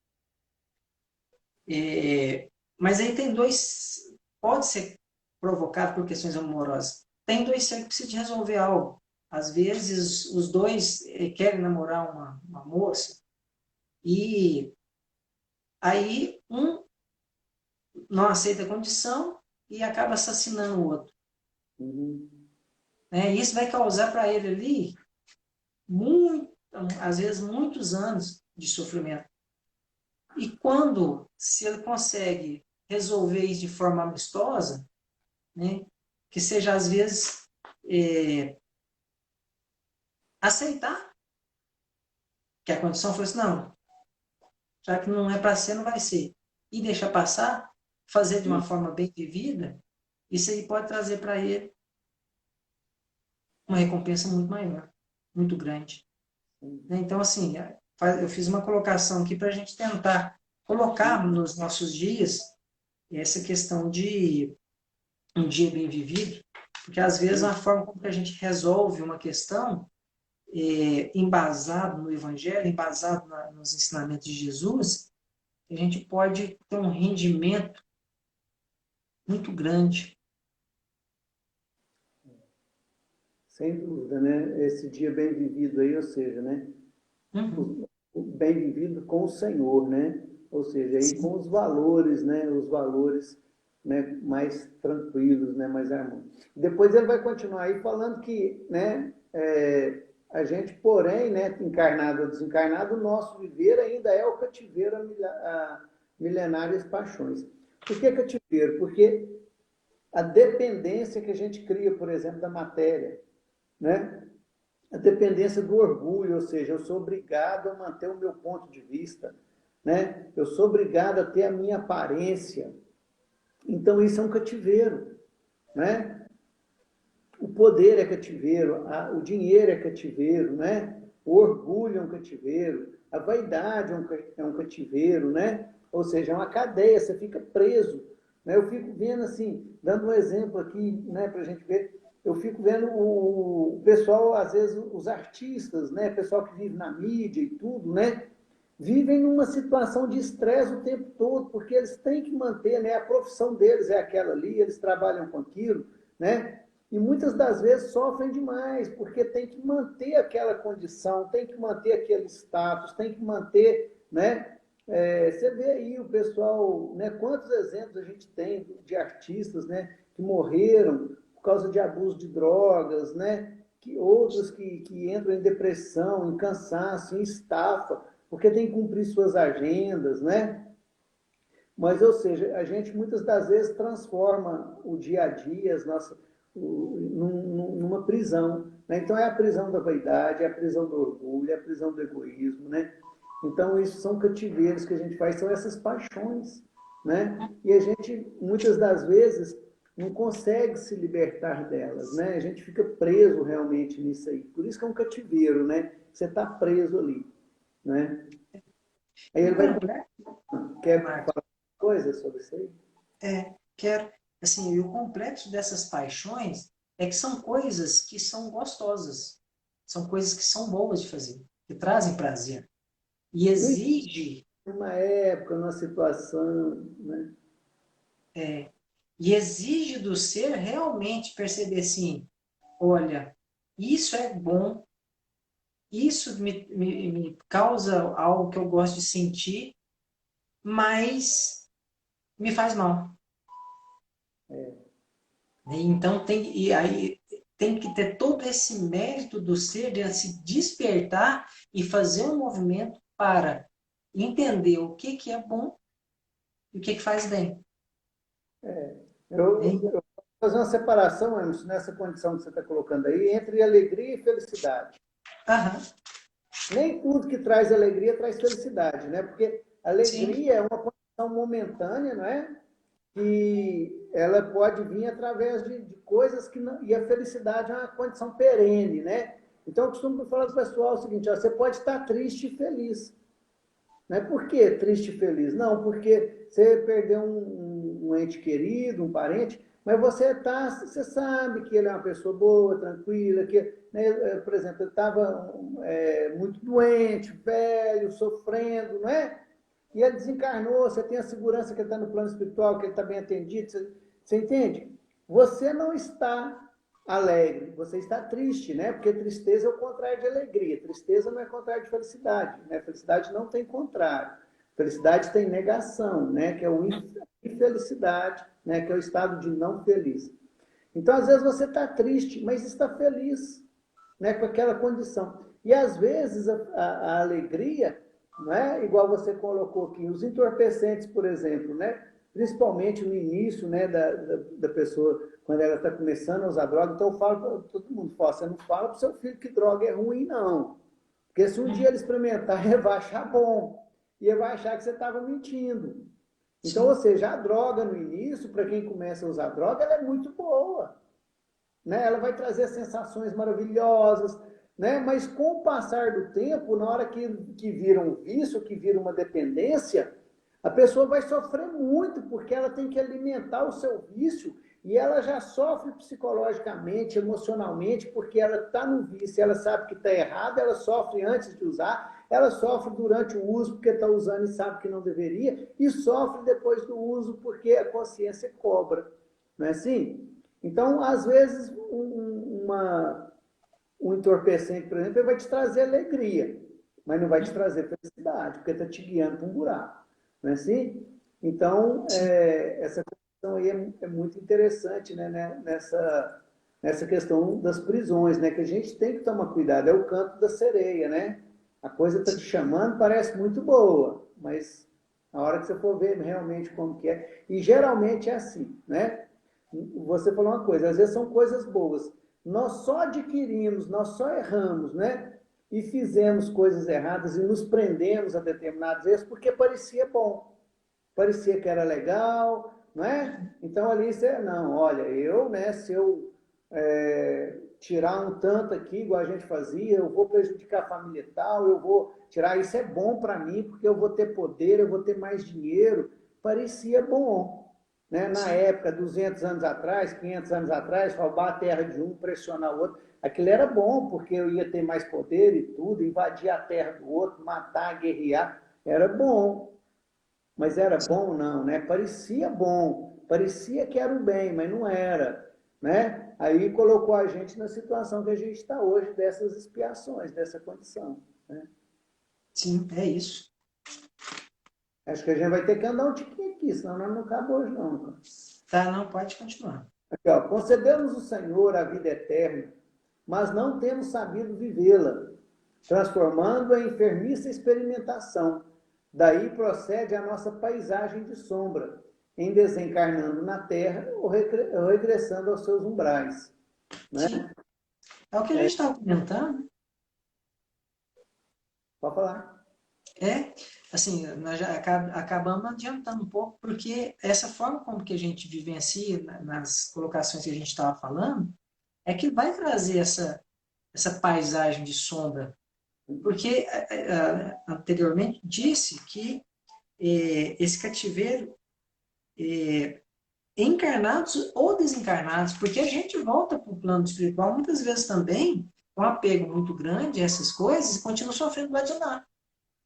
Mas aí tem dois, pode ser provocado por questões amorosas. Tem dois seres que precisam de resolver algo. Às vezes os dois querem namorar uma moça e aí um não aceita a condição e acaba assassinando o outro. uhum, Né? Isso vai causar para ele ali, muito, às vezes, muitos anos de sofrimento. E quando, se ele consegue resolver isso de forma amistosa, né, que seja, às vezes, aceitar que a condição fosse, não, já que não é para ser, não vai ser. E deixar passar, fazer de uma uhum, forma bem vivida, isso aí pode trazer para ele uma recompensa muito maior, muito grande. Né? Então, assim, eu fiz uma colocação aqui para a gente tentar colocar uhum, nos nossos dias essa questão de um dia bem vivido, porque às vezes uhum, a forma como que a gente resolve uma questão embasado no Evangelho, embasado nos ensinamentos de Jesus, a gente pode ter um rendimento muito grande. Sem dúvida, né? Esse dia bem vivido aí, ou seja, né? Uhum. O bem vivido com o Senhor, né? Ou seja, aí com Sim. os valores, né? Os valores, né? Mais tranquilos, né? Mais harmônicos. Depois ele vai continuar aí falando que, né? A gente, porém, né? Encarnado ou desencarnado, o nosso viver ainda é o cativeiro a milenárias paixões. Por que cativeiro? Porque a dependência que a gente cria, por exemplo, da matéria, né? A dependência do orgulho, ou seja, eu sou obrigado a manter o meu ponto de vista, né? Eu sou obrigado a ter a minha aparência. Então isso é um cativeiro, né? O poder é cativeiro, o dinheiro é cativeiro, né? O orgulho é um cativeiro, a vaidade é um cativeiro, né? Ou seja, é uma cadeia, você fica preso. Né? Eu fico vendo assim, dando um exemplo aqui, né, para a gente ver, eu fico vendo o pessoal, às vezes, os artistas, né, o pessoal que vive na mídia e tudo, né, vivem numa situação de estresse o tempo todo, porque eles têm que manter, né, a profissão deles é aquela ali, eles trabalham com aquilo, né, e muitas das vezes sofrem demais, porque tem que manter aquela condição, tem que manter aquele status, tem que manter, né? Você vê aí o pessoal, né? Quantos exemplos a gente tem de artistas, né? Que morreram por causa de abuso de drogas, né? Que outros que entram em depressão, em cansaço, em estafa, porque tem que cumprir suas agendas, né? Mas, ou seja, a gente muitas das vezes transforma o dia a dia, numa prisão. Né? Então, é a prisão da vaidade, é a prisão do orgulho, é a prisão do egoísmo. Né? Então, isso são cativeiros que a gente faz, são essas paixões. Né? E a gente, muitas das vezes, não consegue se libertar delas. Né? A gente fica preso realmente nisso aí. Por isso que é um cativeiro, né? Você está preso ali. Né? Aí E ele o vai. complexo, Quer Marcos, falar coisas sobre isso aí? quero, assim, e o complexo dessas paixões é que são coisas que são gostosas, são coisas que são boas de fazer, que trazem prazer. E Não existe exige, uma época, uma situação, né? é, e exige do ser realmente perceber assim, olha, isso é bom, isso me causa algo que eu gosto de sentir, mas me faz mal. Né? Então e aí tem que ter todo esse mérito do ser de se despertar e fazer um movimento para entender o que é bom e o que faz bem. Eu, Né? eu vou fazer uma separação, Emerson, nessa condição que você está colocando aí, entre alegria e felicidade. Aham, Nem tudo que traz alegria traz felicidade, né? Porque sim, alegria é uma condição momentânea, não é? Que ela pode vir através de coisas que não. E a felicidade é uma condição perene, né? Então, eu costumo falar para o pessoal o seguinte: ó, você pode estar triste e feliz. Não é por que triste e feliz? Não, porque você perdeu um ente querido, um parente, mas você sabe que ele é uma pessoa boa, tranquila, que, né, por exemplo, ele estava muito doente, velho, sofrendo, não é? E ele desencarnou, você tem a segurança que ele está no plano espiritual, que ele está bem atendido, você entende? Você não está alegre, você está triste, né? Porque tristeza é o contrário de alegria. Tristeza não é contrário de felicidade, né? Felicidade não tem contrário. Felicidade tem negação, né? Que é o infelicidade, né? Que é o estado de não feliz. Então, às vezes você está triste, mas está feliz, né? Com aquela condição. E às vezes a alegria, não é? Igual você colocou aqui, os entorpecentes, por exemplo, né? Principalmente no início, né, da pessoa, quando ela está começando a usar droga. Então eu falo para todo mundo, você não fala para o seu filho que droga é ruim, não. Porque se um dia ele experimentar, ele vai achar bom. E ele vai achar que você estava mentindo. Então, ou sim, seja, a droga no início, para quem começa a usar droga, ela é muito boa. Né? Ela vai trazer sensações maravilhosas, né? Mas com o passar do tempo, na hora que vira um vício, que vira uma dependência, a pessoa vai sofrer muito, porque ela tem que alimentar o seu vício e ela já sofre psicologicamente, emocionalmente, porque ela está no vício, ela sabe que está errado, ela sofre antes de usar, ela sofre durante o uso porque está usando e sabe que não deveria, e sofre depois do uso porque a consciência cobra. Não é assim? Então, às vezes, um entorpecente, por exemplo, ele vai te trazer alegria, mas não vai te trazer felicidade, porque está te guiando para um buraco. Não é assim? Então, Sim. essa questão aí é muito interessante, né, nessa questão das prisões, né, que a gente tem que tomar cuidado. É o canto da sereia, né? A coisa está te chamando, parece muito boa, mas a hora que você for ver realmente como que é, e geralmente é assim, né? Você falou uma coisa, às vezes são coisas boas. Nós só adquirimos, nós só erramos, né? E fizemos coisas erradas e nos prendemos a determinados erros porque parecia bom, parecia que era legal, não é? Então ali você, não, olha, eu, né, se eu tirar um tanto aqui, igual a gente fazia, eu vou prejudicar a família e tal, eu vou tirar, isso é bom para mim, porque eu vou ter poder, eu vou ter mais dinheiro. Parecia bom, né? Na Sim. época, 200 anos atrás, 500 anos atrás, roubar a terra de um, pressionar o outro, aquilo era bom, porque eu ia ter mais poder e tudo, invadir a terra do outro, matar, guerrear, era bom. Mas era bom não, né? Parecia bom, parecia que era um bem, mas não era, né? Aí colocou a gente na situação que a gente está hoje, dessas expiações, dessa condição, né? Sim, é isso. Acho que a gente vai ter que andar um tiquinho aqui, senão nós não acaba hoje não, cara. Tá, não, pode continuar. Aqui, ó, concedeu-nos o Senhor a vida eterna, mas não temos sabido vivê-la, transformando-a em enfermiça experimentação. Daí procede a nossa paisagem de sombra, em desencarnando na Terra ou regressando aos seus umbrais. Né? Sim. É o que a gente estava comentando. Pode falar. É, assim, nós já acabamos adiantando um pouco, porque essa forma como que a gente vivencia nas colocações que a gente estava falando, é que vai trazer essa paisagem de sombra. Porque anteriormente disse que esse cativeiro, encarnados ou desencarnados, porque a gente volta para o plano espiritual muitas vezes também, com um apego muito grande a essas coisas, e continua sofrendo badinar,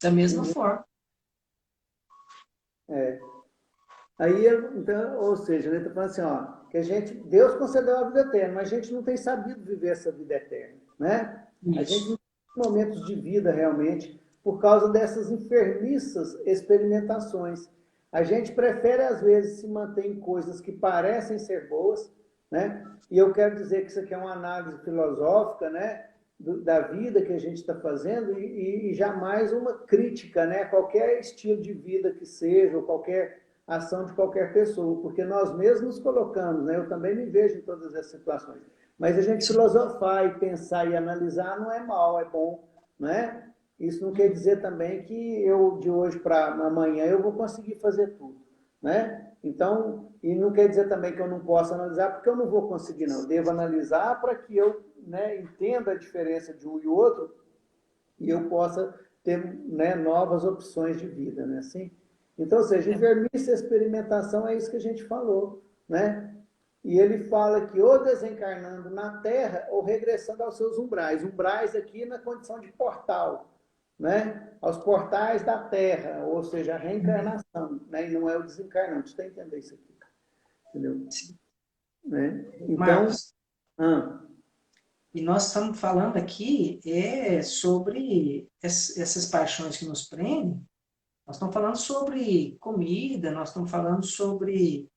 da mesma Uhum. forma. É. Aí, então, ou seja, ele está falando assim, ó, que a gente, Deus concedeu a vida eterna, mas a gente não tem sabido viver essa vida eterna, né? A gente não Isso. tem momentos de vida realmente por causa dessas enfermiças experimentações. A gente prefere, às vezes, se manter em coisas que parecem ser boas, né? E eu quero dizer que isso aqui é uma análise filosófica, né? Da vida que a gente está fazendo e jamais uma crítica, né? Qualquer estilo de vida que seja, ou qualquer ação de qualquer pessoa, porque nós mesmos nos colocamos, né? Eu também me vejo em todas essas situações. Mas a gente Sim. filosofar e pensar e analisar não é mal, é bom, né? Isso não quer dizer também que eu, de hoje para amanhã, eu vou conseguir fazer tudo, né? Então, e não quer dizer também que eu não possa analisar, porque eu não vou conseguir, não. Eu devo analisar para que eu, né, entenda a diferença de um e outro e eu possa ter, né, novas opções de vida, né? Assim? Então, ou seja, enfermice a experimentação é isso que a gente falou, né? E ele fala que ou desencarnando na Terra ou regressando aos seus umbrais. Umbrais aqui na condição de portal, né? Aos portais da Terra, ou seja, a reencarnação, né? E não é o desencarnante. Você está entendendo isso aqui? Entendeu? Sim. Né? Então, Marcos, ah, e nós estamos falando aqui sobre essas paixões que nos prendem. Nós estamos falando sobre comida, nós estamos falando sobre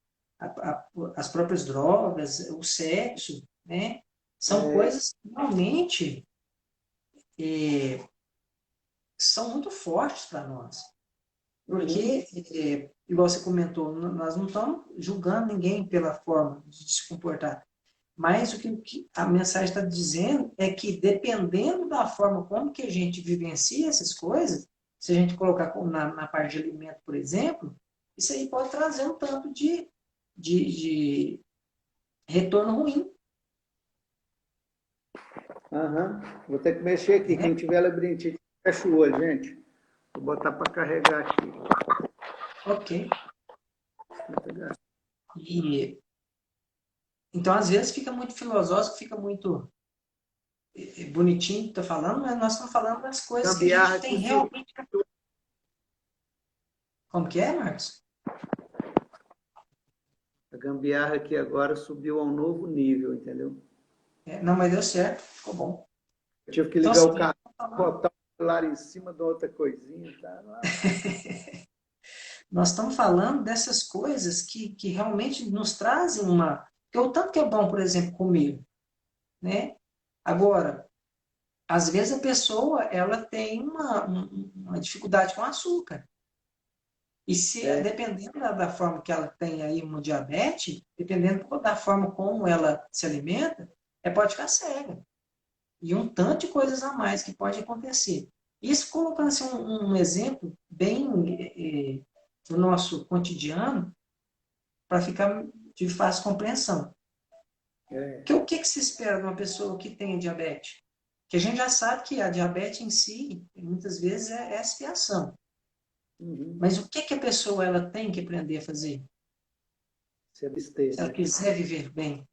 as próprias drogas, o sexo, né? São coisas que realmente são muito fortes para nós. uhum, Porque, igual você comentou, nós não estamos julgando ninguém pela forma de se comportar. Mas o que a mensagem está dizendo é que, dependendo da forma como que a gente vivencia essas coisas, se a gente colocar na parte de alimento, por exemplo, isso aí pode trazer um tanto de retorno ruim. aham. Vou ter que mexer aqui. Né? Quem tiver labirintite, fecha o olho, gente. Vou botar para carregar aqui. Ok. E, então, às vezes, fica muito filosófico, fica muito bonitinho que está falando, mas nós estamos falando das coisas que a Gambiarra gente aqui, tem filho. realmente. Como que é, Marcos? gambiarra aqui agora subiu a um novo nível, entendeu? Não, mas deu certo, ficou bom. Eu tive que Então, ligar assim, o carro, botar o celular em cima de outra coisinha, tá? nós estamos falando dessas coisas que realmente nos trazem uma... Porque o tanto que é bom, por exemplo, comer, né? Agora, às vezes a pessoa ela tem uma dificuldade com açúcar. E se, É, dependendo da forma que ela tem aí uma diabetes, dependendo da forma como ela se alimenta, pode ficar cega. E um tanto de coisas a mais que pode acontecer. Isso colocando assim, um exemplo bem do nosso cotidiano, para ficar de fácil compreensão. é. O que se espera de uma pessoa que tem diabetes? Que a gente já sabe que a diabetes em si, muitas vezes, é expiação. Uhum. Mas o que a pessoa ela tem que aprender a fazer? Se abster, Se ela né? quiser viver bem,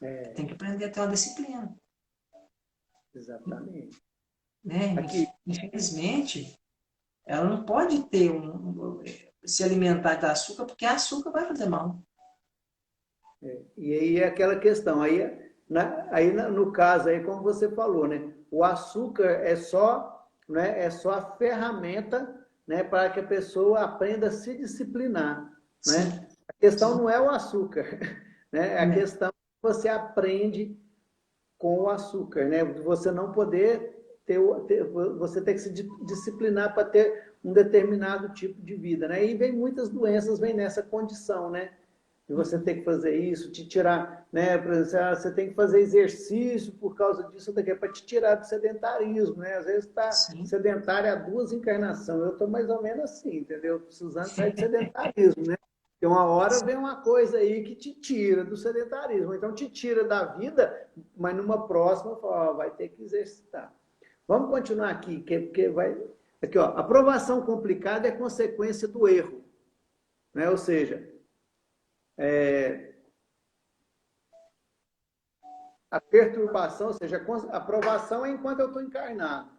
É, tem que aprender a ter uma disciplina. exatamente. Né? Aqui, Infelizmente, ela não pode ter se alimentar de açúcar, porque açúcar vai fazer mal. e aí é aquela questão, no caso aí, como você falou, né? O açúcar né, é só a ferramenta, né, para que a pessoa aprenda a se disciplinar, Sim, né? A questão sim. não é o açúcar, né? A Né? questão é que você aprende com o açúcar, né? Você não poder você tem que se disciplinar para ter um determinado tipo de vida, né? E vem muitas doenças, vem nessa condição, né? E você tem que fazer isso, te tirar, né? Por exemplo, você tem que fazer exercício por causa disso daqui, é para te tirar do sedentarismo, né? Às vezes está Sim. sedentário há duas encarnações. Eu estou mais ou menos assim, entendeu? Precisando sair do sedentarismo, né? Porque uma hora vem uma coisa aí que te tira do sedentarismo. Então te tira da vida, mas numa próxima fala, ó, vai ter que exercitar. Vamos continuar aqui, porque vai. Aqui, ó, aprovação complicada é consequência do erro, né? Ou seja, a perturbação, ou seja, a aprovação é enquanto eu estou encarnado,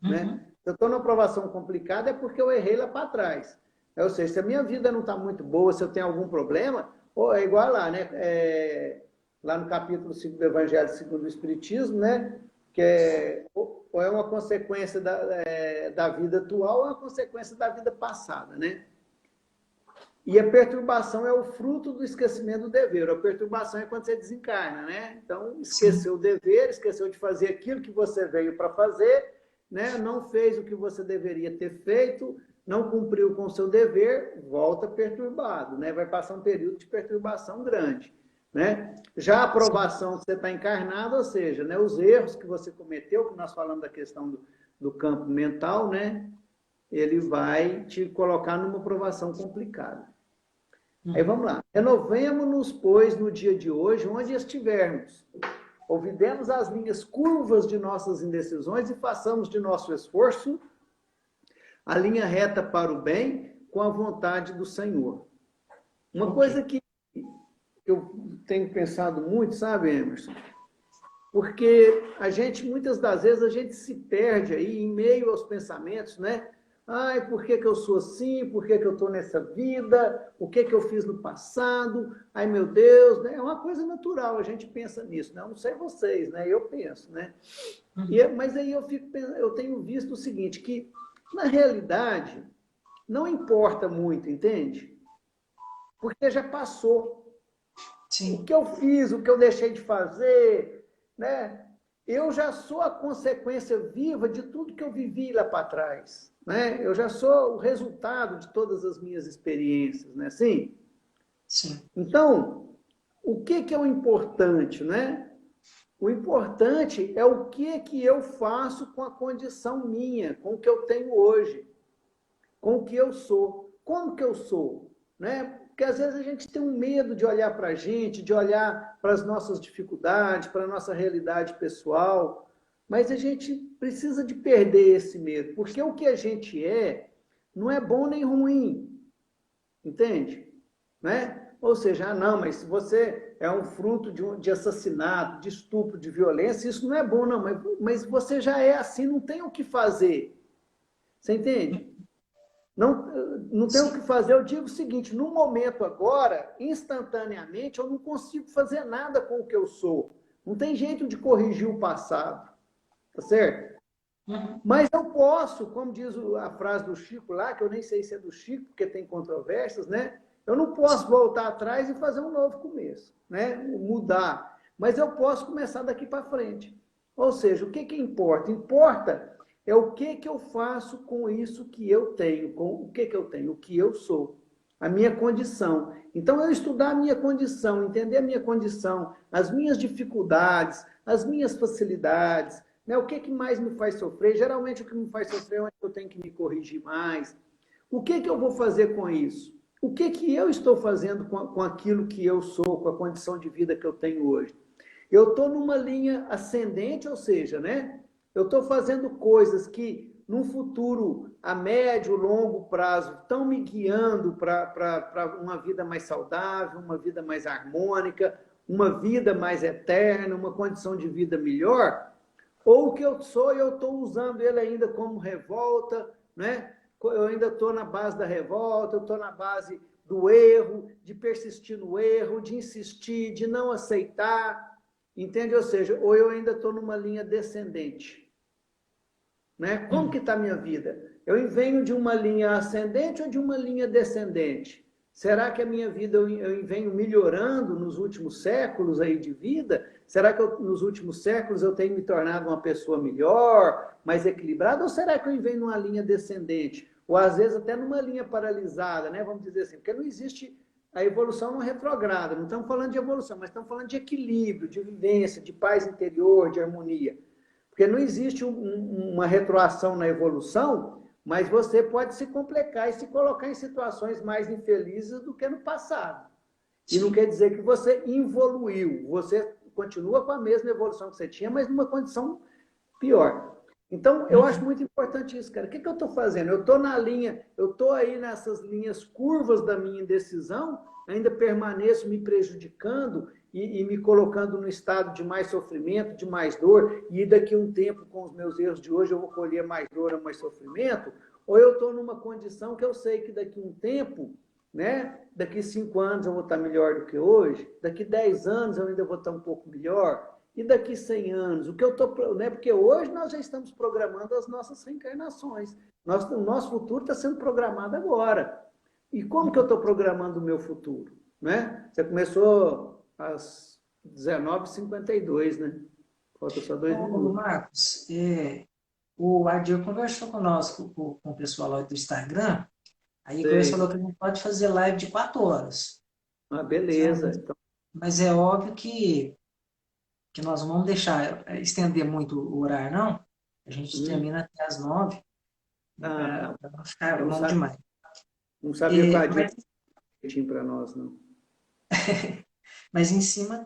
né? Uhum. Se eu estou numa aprovação complicada é porque eu errei lá para trás. Ou seja, se a minha vida não está muito boa, se eu tenho algum problema, ou é igual lá, né? Lá no capítulo 5 do Evangelho segundo o Espiritismo, né? Que ou é uma consequência da vida atual ou é uma consequência da vida passada, né? E a perturbação é o fruto do esquecimento do dever. A perturbação é quando você desencarna, né? Então, Sim. esqueceu o dever, esqueceu de fazer aquilo que você veio para fazer, né? Não fez o que você deveria ter feito, não cumpriu com o seu dever, volta perturbado, né? Vai passar um período de perturbação grande, né? Já a aprovação que você está encarnado, ou seja, né, os erros que você cometeu, que nós falamos da questão do campo mental, né? Ele vai te colocar numa aprovação complicada. Aí Uhum. vamos lá. Renovemo-nos, pois, no dia de hoje, onde estivermos. Olvidemos as linhas curvas de nossas indecisões e façamos de nosso esforço a linha reta para o bem com a vontade do Senhor. Uma Ok. coisa que eu tenho pensado muito, sabe, Emerson? Porque a gente, muitas das vezes, a gente se perde aí em meio aos pensamentos, né? Ai, por que eu sou assim? Por que eu estou nessa vida? O que eu fiz no passado? Ai, meu Deus, né? É uma coisa natural, a gente pensa nisso, né? Eu não sei vocês, né? Eu penso, né? Uhum. Mas aí eu tenho visto o seguinte, que na realidade não importa muito, entende? Porque já passou. O Sim. que eu fiz, o que eu deixei de fazer, né? Eu já sou a consequência viva de tudo que eu vivi lá para trás, né? Eu já sou o resultado de todas as minhas experiências, né? Assim, Sim. então, o que é o importante, né? O importante é o que eu faço com a condição minha, com o que eu tenho hoje, com o que eu sou. Como que eu sou? Né? Porque às vezes a gente tem um medo de olhar para a gente, de olhar para as nossas dificuldades, para a nossa realidade pessoal, mas a gente precisa de perder esse medo, porque o que a gente não é bom nem ruim, entende? Né? Ou seja, não, mas se você é um fruto de assassinato, de estupro, de violência, isso não é bom, não, mas você já é assim, não tem o que fazer. Você entende? Não, não tenho o Sim. que fazer. Eu digo o seguinte: no momento agora, instantaneamente, eu não consigo fazer nada com o que eu sou. Não tem jeito de corrigir o passado, tá certo? Uhum. Mas eu posso, como diz a frase do Chico lá, que eu nem sei se é do Chico, porque tem controvérsias, né? Eu não posso Sim. voltar atrás e fazer um novo começo, né? Mudar. Mas eu posso começar daqui para frente. Ou seja, o que que importa? Importa é o que que eu faço com isso que eu tenho, com o que eu tenho, o que eu sou, a minha condição. Então, eu estudar a minha condição, entender a minha condição, as minhas dificuldades, as minhas facilidades, né? O que que mais me faz sofrer? Geralmente, o que me faz sofrer é onde eu tenho que me corrigir mais. O que que eu vou fazer com isso? O que que eu estou fazendo com aquilo que eu sou, com a condição de vida que eu tenho hoje? Eu estou numa linha ascendente, ou seja, né? Eu estou fazendo coisas que, num futuro a médio, longo prazo, estão me guiando para uma vida mais saudável, uma vida mais harmônica, uma vida mais eterna, uma condição de vida melhor, ou o que eu sou, eu estou usando ele ainda como revolta, né? Eu ainda estou na base da revolta, eu estou na base do erro, de persistir no erro, de insistir, de não aceitar, entende? Ou seja, ou eu ainda estou numa linha descendente, né? Como que Uhum. está a minha vida? Eu venho de uma linha ascendente ou de uma linha descendente? Será que a minha vida eu venho melhorando nos últimos séculos aí de vida? Será que nos últimos séculos eu tenho me tornado uma pessoa melhor, mais equilibrada? Ou será que eu venho numa linha descendente? Ou às vezes até numa linha paralisada, né? Vamos dizer assim, porque não existe a evolução não retrograda. Não estamos falando de evolução, mas estamos falando de equilíbrio, de vivência, de paz interior, de harmonia. Porque não existe uma retroação na evolução, mas você pode se complicar e se colocar em situações mais infelizes do que no passado. E não Sim. quer dizer que você evoluiu, você continua com a mesma evolução que você tinha, mas numa condição pior. Então, eu acho Uhum. muito importante isso, cara. O que, que eu estou fazendo? Eu estou na linha, eu estou aí nessas linhas curvas da minha indecisão, ainda permaneço me prejudicando e me colocando no estado de mais sofrimento, de mais dor, e daqui a um tempo, com os meus erros de hoje, eu vou colher mais dor ou mais sofrimento, ou eu estou numa condição que eu sei que daqui a um tempo, né? Daqui 5 anos eu vou estar melhor do que hoje, daqui 10 anos eu ainda vou estar um pouco melhor, e daqui 100 anos? O que eu estou. Né? Porque hoje nós já estamos programando as nossas reencarnações. O nosso futuro está sendo programado agora. E como que eu Uhum. estou programando o meu futuro? Né? Você começou às 19h52, né? Falta só 2 minutos. Marcos, o Adir conversou conosco, com o pessoal lá do Instagram, aí que eles Sei. falou que a gente pode fazer live de 4 horas. Ah, Sabe? beleza. Então, Mas é óbvio que nós não vamos deixar estender muito o horário, não. A gente termina até às 9, né, ah, tá. para não ficar Eu longo demais. não sabia que o Adil Mas, tinha para nós, não. mas em cima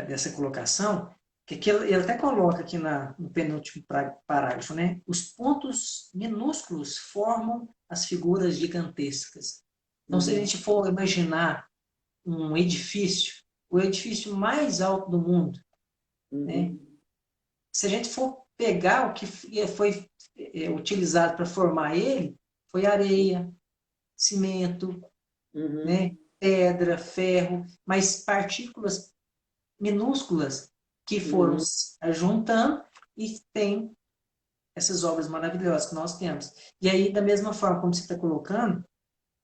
dessa colocação, que aqui ele até coloca aqui no penúltimo parágrafo, né? Os pontos minúsculos formam as figuras gigantescas. Então, se a Uhum, gente for imaginar um edifício, o edifício mais alto do mundo, né? uhum, Se a gente for pegar o que foi utilizado para formar ele, foi areia, cimento, né? uhum, Pedra, ferro, mas partículas minúsculas que foram uhum, se juntando e tem essas obras maravilhosas que nós temos. E aí, da mesma forma como você está colocando,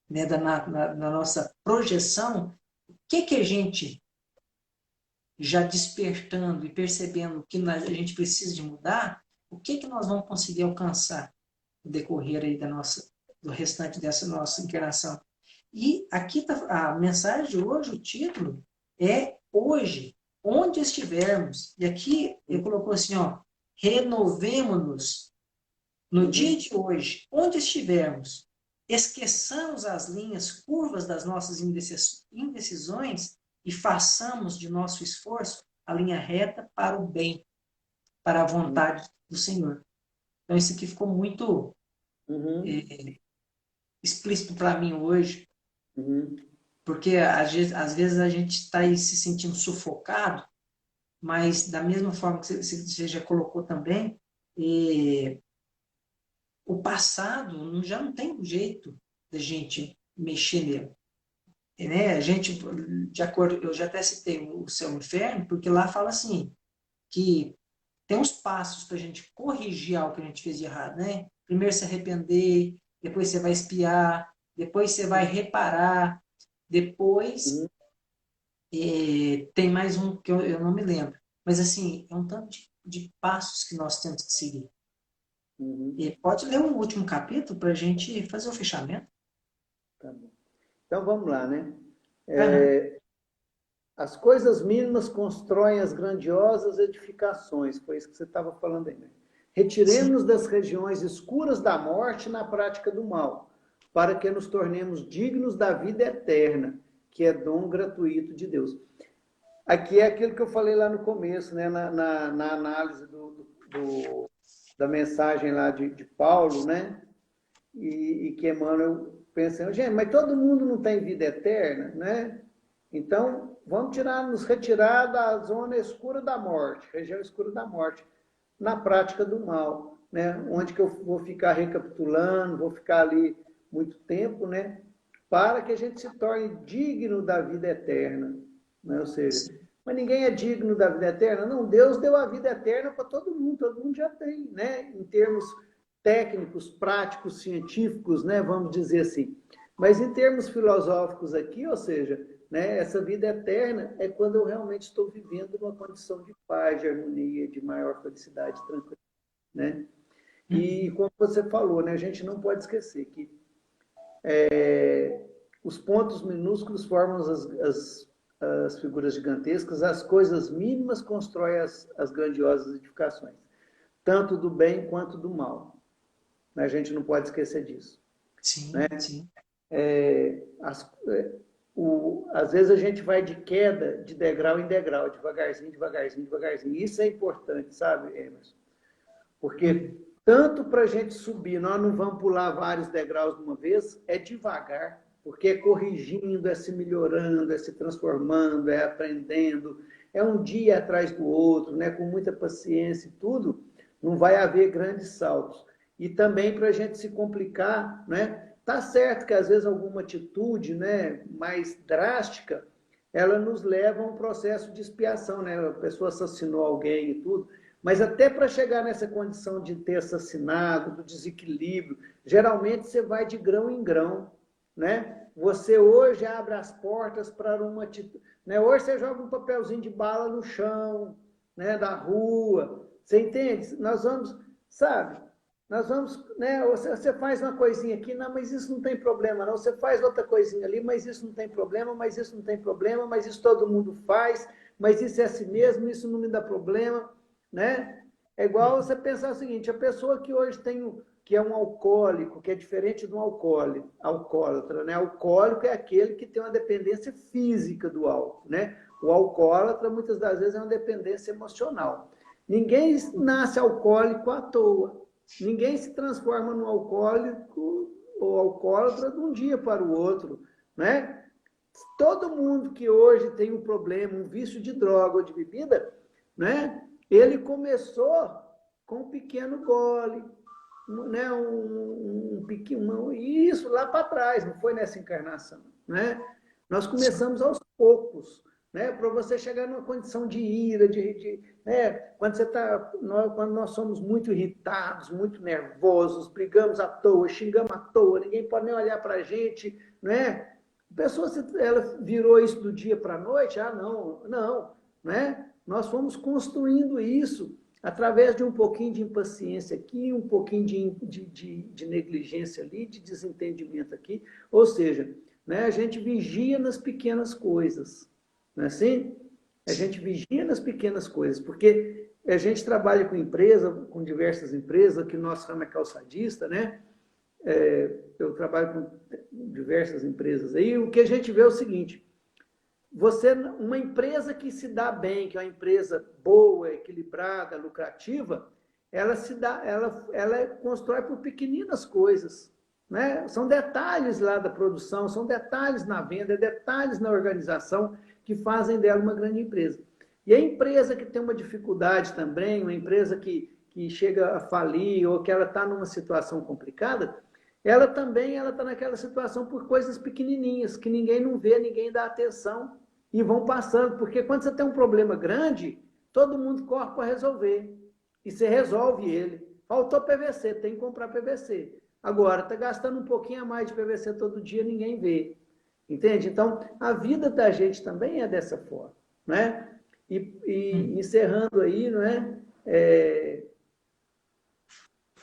né, na nossa projeção, o que a gente já despertando e percebendo que a gente precisa de mudar, o que nós vamos conseguir alcançar no decorrer aí do restante dessa nossa encarnação. E aqui tá a mensagem de hoje, o título é hoje, onde estivermos. E aqui ele colocou assim, ó, renovemo-nos no dia uhum, de hoje, onde estivermos. Esqueçamos as linhas curvas das nossas indecisões e façamos de nosso esforço a linha reta para o bem, para a uhum, vontade do Senhor. Então, isso aqui ficou muito uhum, explícito para mim hoje, uhum. porque às vezes a gente está aí se sentindo sufocado, mas da mesma forma que você já colocou também, o passado já não tem jeito da gente mexer nele. Né? A gente, de acordo, eu já até citei o Céu e o Inferno, porque lá fala assim, que tem uns passos para a gente corrigir algo que a gente fez de errado, né? Primeiro se arrepender, depois você vai espiar, depois você vai reparar, depois Uhum, tem mais um que eu não me lembro. Mas assim, é um tanto de passos que nós temos que seguir. uhum, E pode ler o último capítulo para a gente fazer o fechamento? tá bom. Então vamos lá, né? Aham. As coisas mínimas constroem as grandiosas edificações. Foi isso que você estava falando aí, né? Sim. Retiremos-nos das regiões escuras da morte na prática do mal, para que nos tornemos dignos da vida eterna, que é dom gratuito de Deus. Aqui é aquilo que eu falei lá no começo, né? Na análise da mensagem lá de Paulo, né? E que Emmanuel pensa, gente, mas todo mundo não tem vida eterna, né? Então, vamos nos retirar da zona escura da morte, região escura da morte, na prática do mal, né? Onde que eu vou ficar recapitulando, vou ficar ali muito tempo, né? Para que a gente se torne digno da vida eterna, né? Ou seja, Sim. mas ninguém é digno da vida eterna? Não, Deus deu a vida eterna para todo mundo já tem, né? Em termos técnicos, práticos, científicos, né? Vamos dizer assim. Mas em termos filosóficos aqui, ou seja, né, essa vida eterna é quando eu realmente estou vivendo numa condição de paz, de harmonia, de maior felicidade, tranquilidade, né? E Uhum. como você falou, né, a gente não pode esquecer que os pontos minúsculos formam as figuras gigantescas, as coisas mínimas constroem as grandiosas edificações, tanto do bem quanto do mal. A gente não pode esquecer disso. Sim, sim. As, às vezes a gente vai de queda de degrau em degrau, devagarzinho, devagarzinho, devagarzinho. Isso é importante, sabe, Emerson? Porque Uhum. tanto para a gente subir, nós não vamos pular vários degraus de uma vez, é devagar, porque é corrigindo, é se melhorando, é se transformando, é aprendendo, é um dia atrás do outro, né, com muita paciência e tudo, não vai haver grandes saltos. E também para a gente se complicar, né? Tá certo que às vezes alguma atitude, né, mais drástica, ela nos leva a um processo de expiação, né? A pessoa assassinou alguém e tudo, mas até para chegar nessa condição de ter assassinado, do desequilíbrio, geralmente você vai de grão em grão, né? Você hoje abre as portas para uma atitude, né? Hoje você joga um papelzinho de bala no chão, né, da rua. Você entende? Nós vamos, sabe? Nós vamos, né? Você faz uma coisinha aqui, não, mas isso não tem problema, não. Você faz outra coisinha ali, mas isso não tem problema, mas isso não tem problema, mas isso todo mundo faz, mas isso é assim mesmo, isso não me dá problema, né? É igual Uhum. você pensar o seguinte, a pessoa que hoje tem, que é um alcoólico, que é diferente de um alcoólatra, né? Alcoólico é aquele que tem uma dependência física do álcool, né? O alcoólatra, muitas das vezes, é uma dependência emocional. Ninguém nasce alcoólico à toa. Ninguém se transforma num alcoólico ou alcoólatra de um dia para o outro, né? Todo mundo que hoje tem um problema, um vício de droga ou de bebida, né? Ele começou com um pequeno gole, né? Um pequeno, isso lá para trás, não foi nessa encarnação, né? Nós Sim. começamos aos poucos, né? Para você chegar numa condição de ira, né? Quando você tá, quando nós somos muito irritados, muito nervosos, brigamos à toa, xingamos à toa, ninguém pode nem olhar para a gente, né? A pessoa, ela virou isso do dia para a noite? Ah, não, não, né? Nós fomos construindo isso através de um pouquinho de impaciência aqui, um pouquinho de negligência ali, de desentendimento aqui. Ou seja, né, a gente vigia nas pequenas coisas. Não é assim? A gente vigia nas pequenas coisas, porque a gente trabalha com empresa, com diversas empresas, aqui o nosso ramo é calçadista, né? Eu trabalho com diversas empresas aí, o que a gente vê é o seguinte, uma empresa que se dá bem, que é uma empresa boa, equilibrada, lucrativa, ela se dá, ela constrói por pequeninas coisas, né? São detalhes lá da produção, são detalhes na venda, detalhes na organização que fazem dela uma grande empresa. E a empresa que tem uma dificuldade também, uma empresa que chega a falir ou que ela está numa situação complicada, ela também está naquela situação por coisas pequenininhas, que ninguém não vê, ninguém dá atenção e vão passando. Porque quando você tem um problema grande, todo mundo corre para resolver. E você resolve ele. Faltou PVC, tem que comprar PVC. Agora, está gastando um pouquinho a mais de PVC todo dia, ninguém vê. Entende? Então, a vida da gente também é dessa forma. Né? E encerrando aí, não é?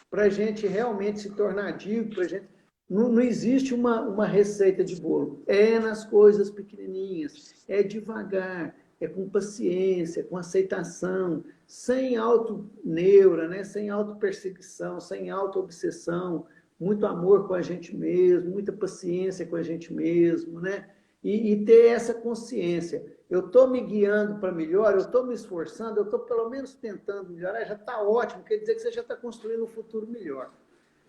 Para a gente realmente se tornar digno, pra gente... não existe uma receita de bolo. É nas coisas pequenininhas, é devagar, é com paciência, com aceitação, sem autoneura, né? Sem autoperseguição, sem autoobsessão, muito amor com a gente mesmo, muita paciência com a gente mesmo, né? E ter essa consciência. Eu estou me guiando para melhor, eu estou me esforçando, eu estou pelo menos tentando melhorar, já está ótimo, quer dizer que você já está construindo um futuro melhor.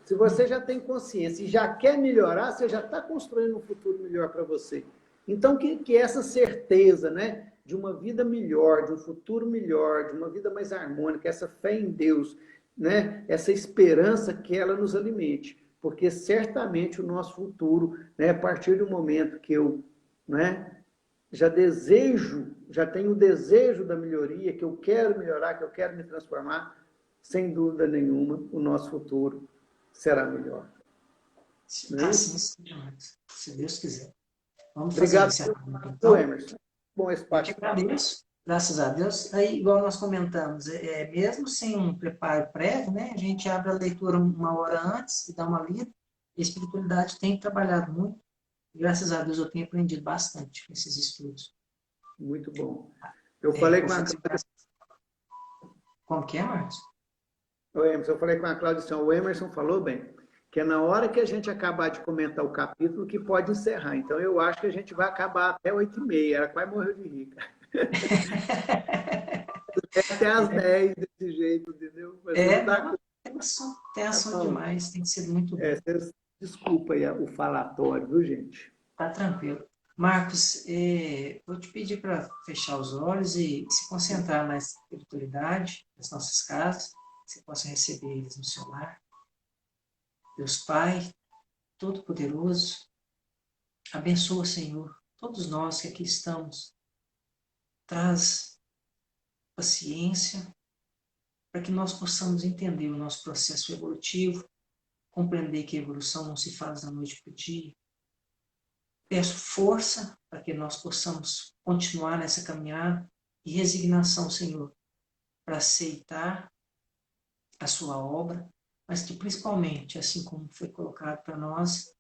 Se você já tem consciência e já quer melhorar, você já está construindo um futuro melhor para você. Então, que essa certeza, né, de uma vida melhor, de um futuro melhor, de uma vida mais harmônica, essa fé em Deus, né, essa esperança que ela nos alimente. Porque certamente o nosso futuro, né, a partir do momento que eu, né, já tenho o desejo da melhoria, que eu quero melhorar, que eu quero me transformar, sem dúvida nenhuma, o nosso futuro será melhor. Assim seja, se Deus quiser. Vamos Obrigado, fazer esse então. Emerson. Bom esse bate-papo. Agradeço, graças a Deus. Aí, igual nós comentamos, mesmo sem um preparo prévio, né, a gente abre a leitura uma hora antes e dá uma lida. A espiritualidade tem trabalhado muito. Graças a Deus eu tenho aprendido bastante com esses estudos. Muito bom. Eu falei com a Cláudia... Como que é, Marcos? Eu falei com a Cláudia assim, o Emerson falou bem, que é na hora que a gente acabar de comentar o capítulo que pode encerrar. Então eu acho que a gente vai acabar até 8h30. Ela quase morreu de rica. Até às 10 desse jeito, entendeu? Tem assunto demais, tem sido muito bom. Desculpa aí o falatório, viu, gente? Tá tranquilo. Marcos, vou te pedir para fechar os olhos e se concentrar na espiritualidade das nossas casas, que você possa receber eles no seu lar. Deus Pai, Todo-Poderoso, abençoa, Senhor, todos nós que aqui estamos. Traz paciência para que nós possamos entender o nosso processo evolutivo, compreender que a evolução não se faz da noite para o dia. Peço força para que nós possamos continuar nessa caminhada e resignação, Senhor, para aceitar a sua obra, mas que principalmente, assim como foi colocado para nós,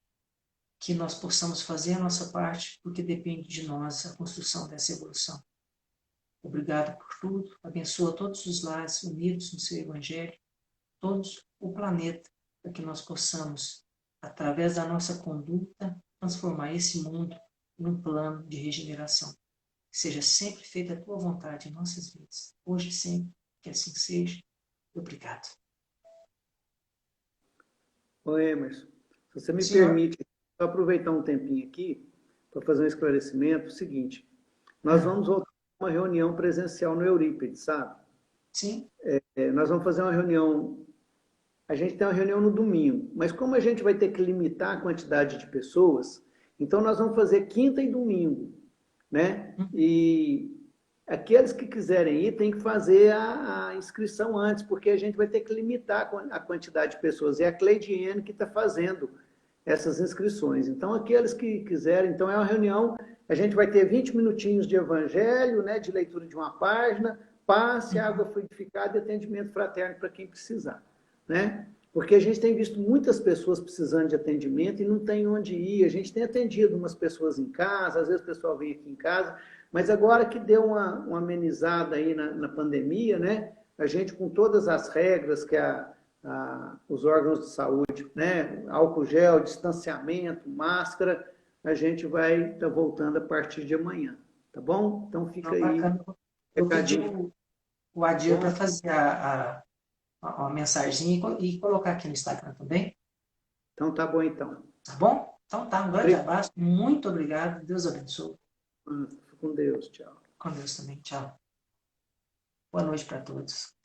que nós possamos fazer a nossa parte, porque depende de nós a construção dessa evolução. Obrigado por tudo, abençoa todos os lares unidos no seu Evangelho, todos o planeta, para que nós possamos, através da nossa conduta, transformar esse mundo num plano de regeneração. Que seja sempre feita a tua vontade em nossas vidas, hoje e sempre, que assim seja. Obrigado. Ô Emerson, se você me permite, só aproveitar um tempinho aqui para fazer um esclarecimento, o seguinte, nós vamos voltar a uma reunião presencial no Eurípides, sabe? Sim. Nós vamos fazer uma reunião, a gente tem uma reunião no domingo, mas como a gente vai ter que limitar a quantidade de pessoas, então nós vamos fazer quinta e domingo, né? E aqueles que quiserem ir têm que fazer a inscrição antes, porque a gente vai ter que limitar a quantidade de pessoas. É a Cleidiane que está fazendo essas inscrições. Então, aqueles que quiserem, então é uma reunião, a gente vai ter 20 minutinhos de evangelho, né, de leitura de uma página, passe, água fluidificada e atendimento fraterno para quem precisar, né? Porque a gente tem visto muitas pessoas precisando de atendimento e não tem onde ir. A gente tem atendido umas pessoas em casa, às vezes o pessoal vem aqui em casa, mas agora que deu uma amenizada aí na pandemia, né? A gente, com todas as regras que os órgãos de saúde, né? Álcool gel, distanciamento, máscara, a gente vai estar voltando a partir de amanhã, tá bom? Então fica aí. Eu pedi o Adir para fazer uma mensagem e colocar aqui no Instagram também. Então tá bom, então. Tá bom? Então tá, um grande abraço. Muito obrigado. Deus abençoe. Com Deus, tchau. Com Deus também, tchau. Boa noite para todos.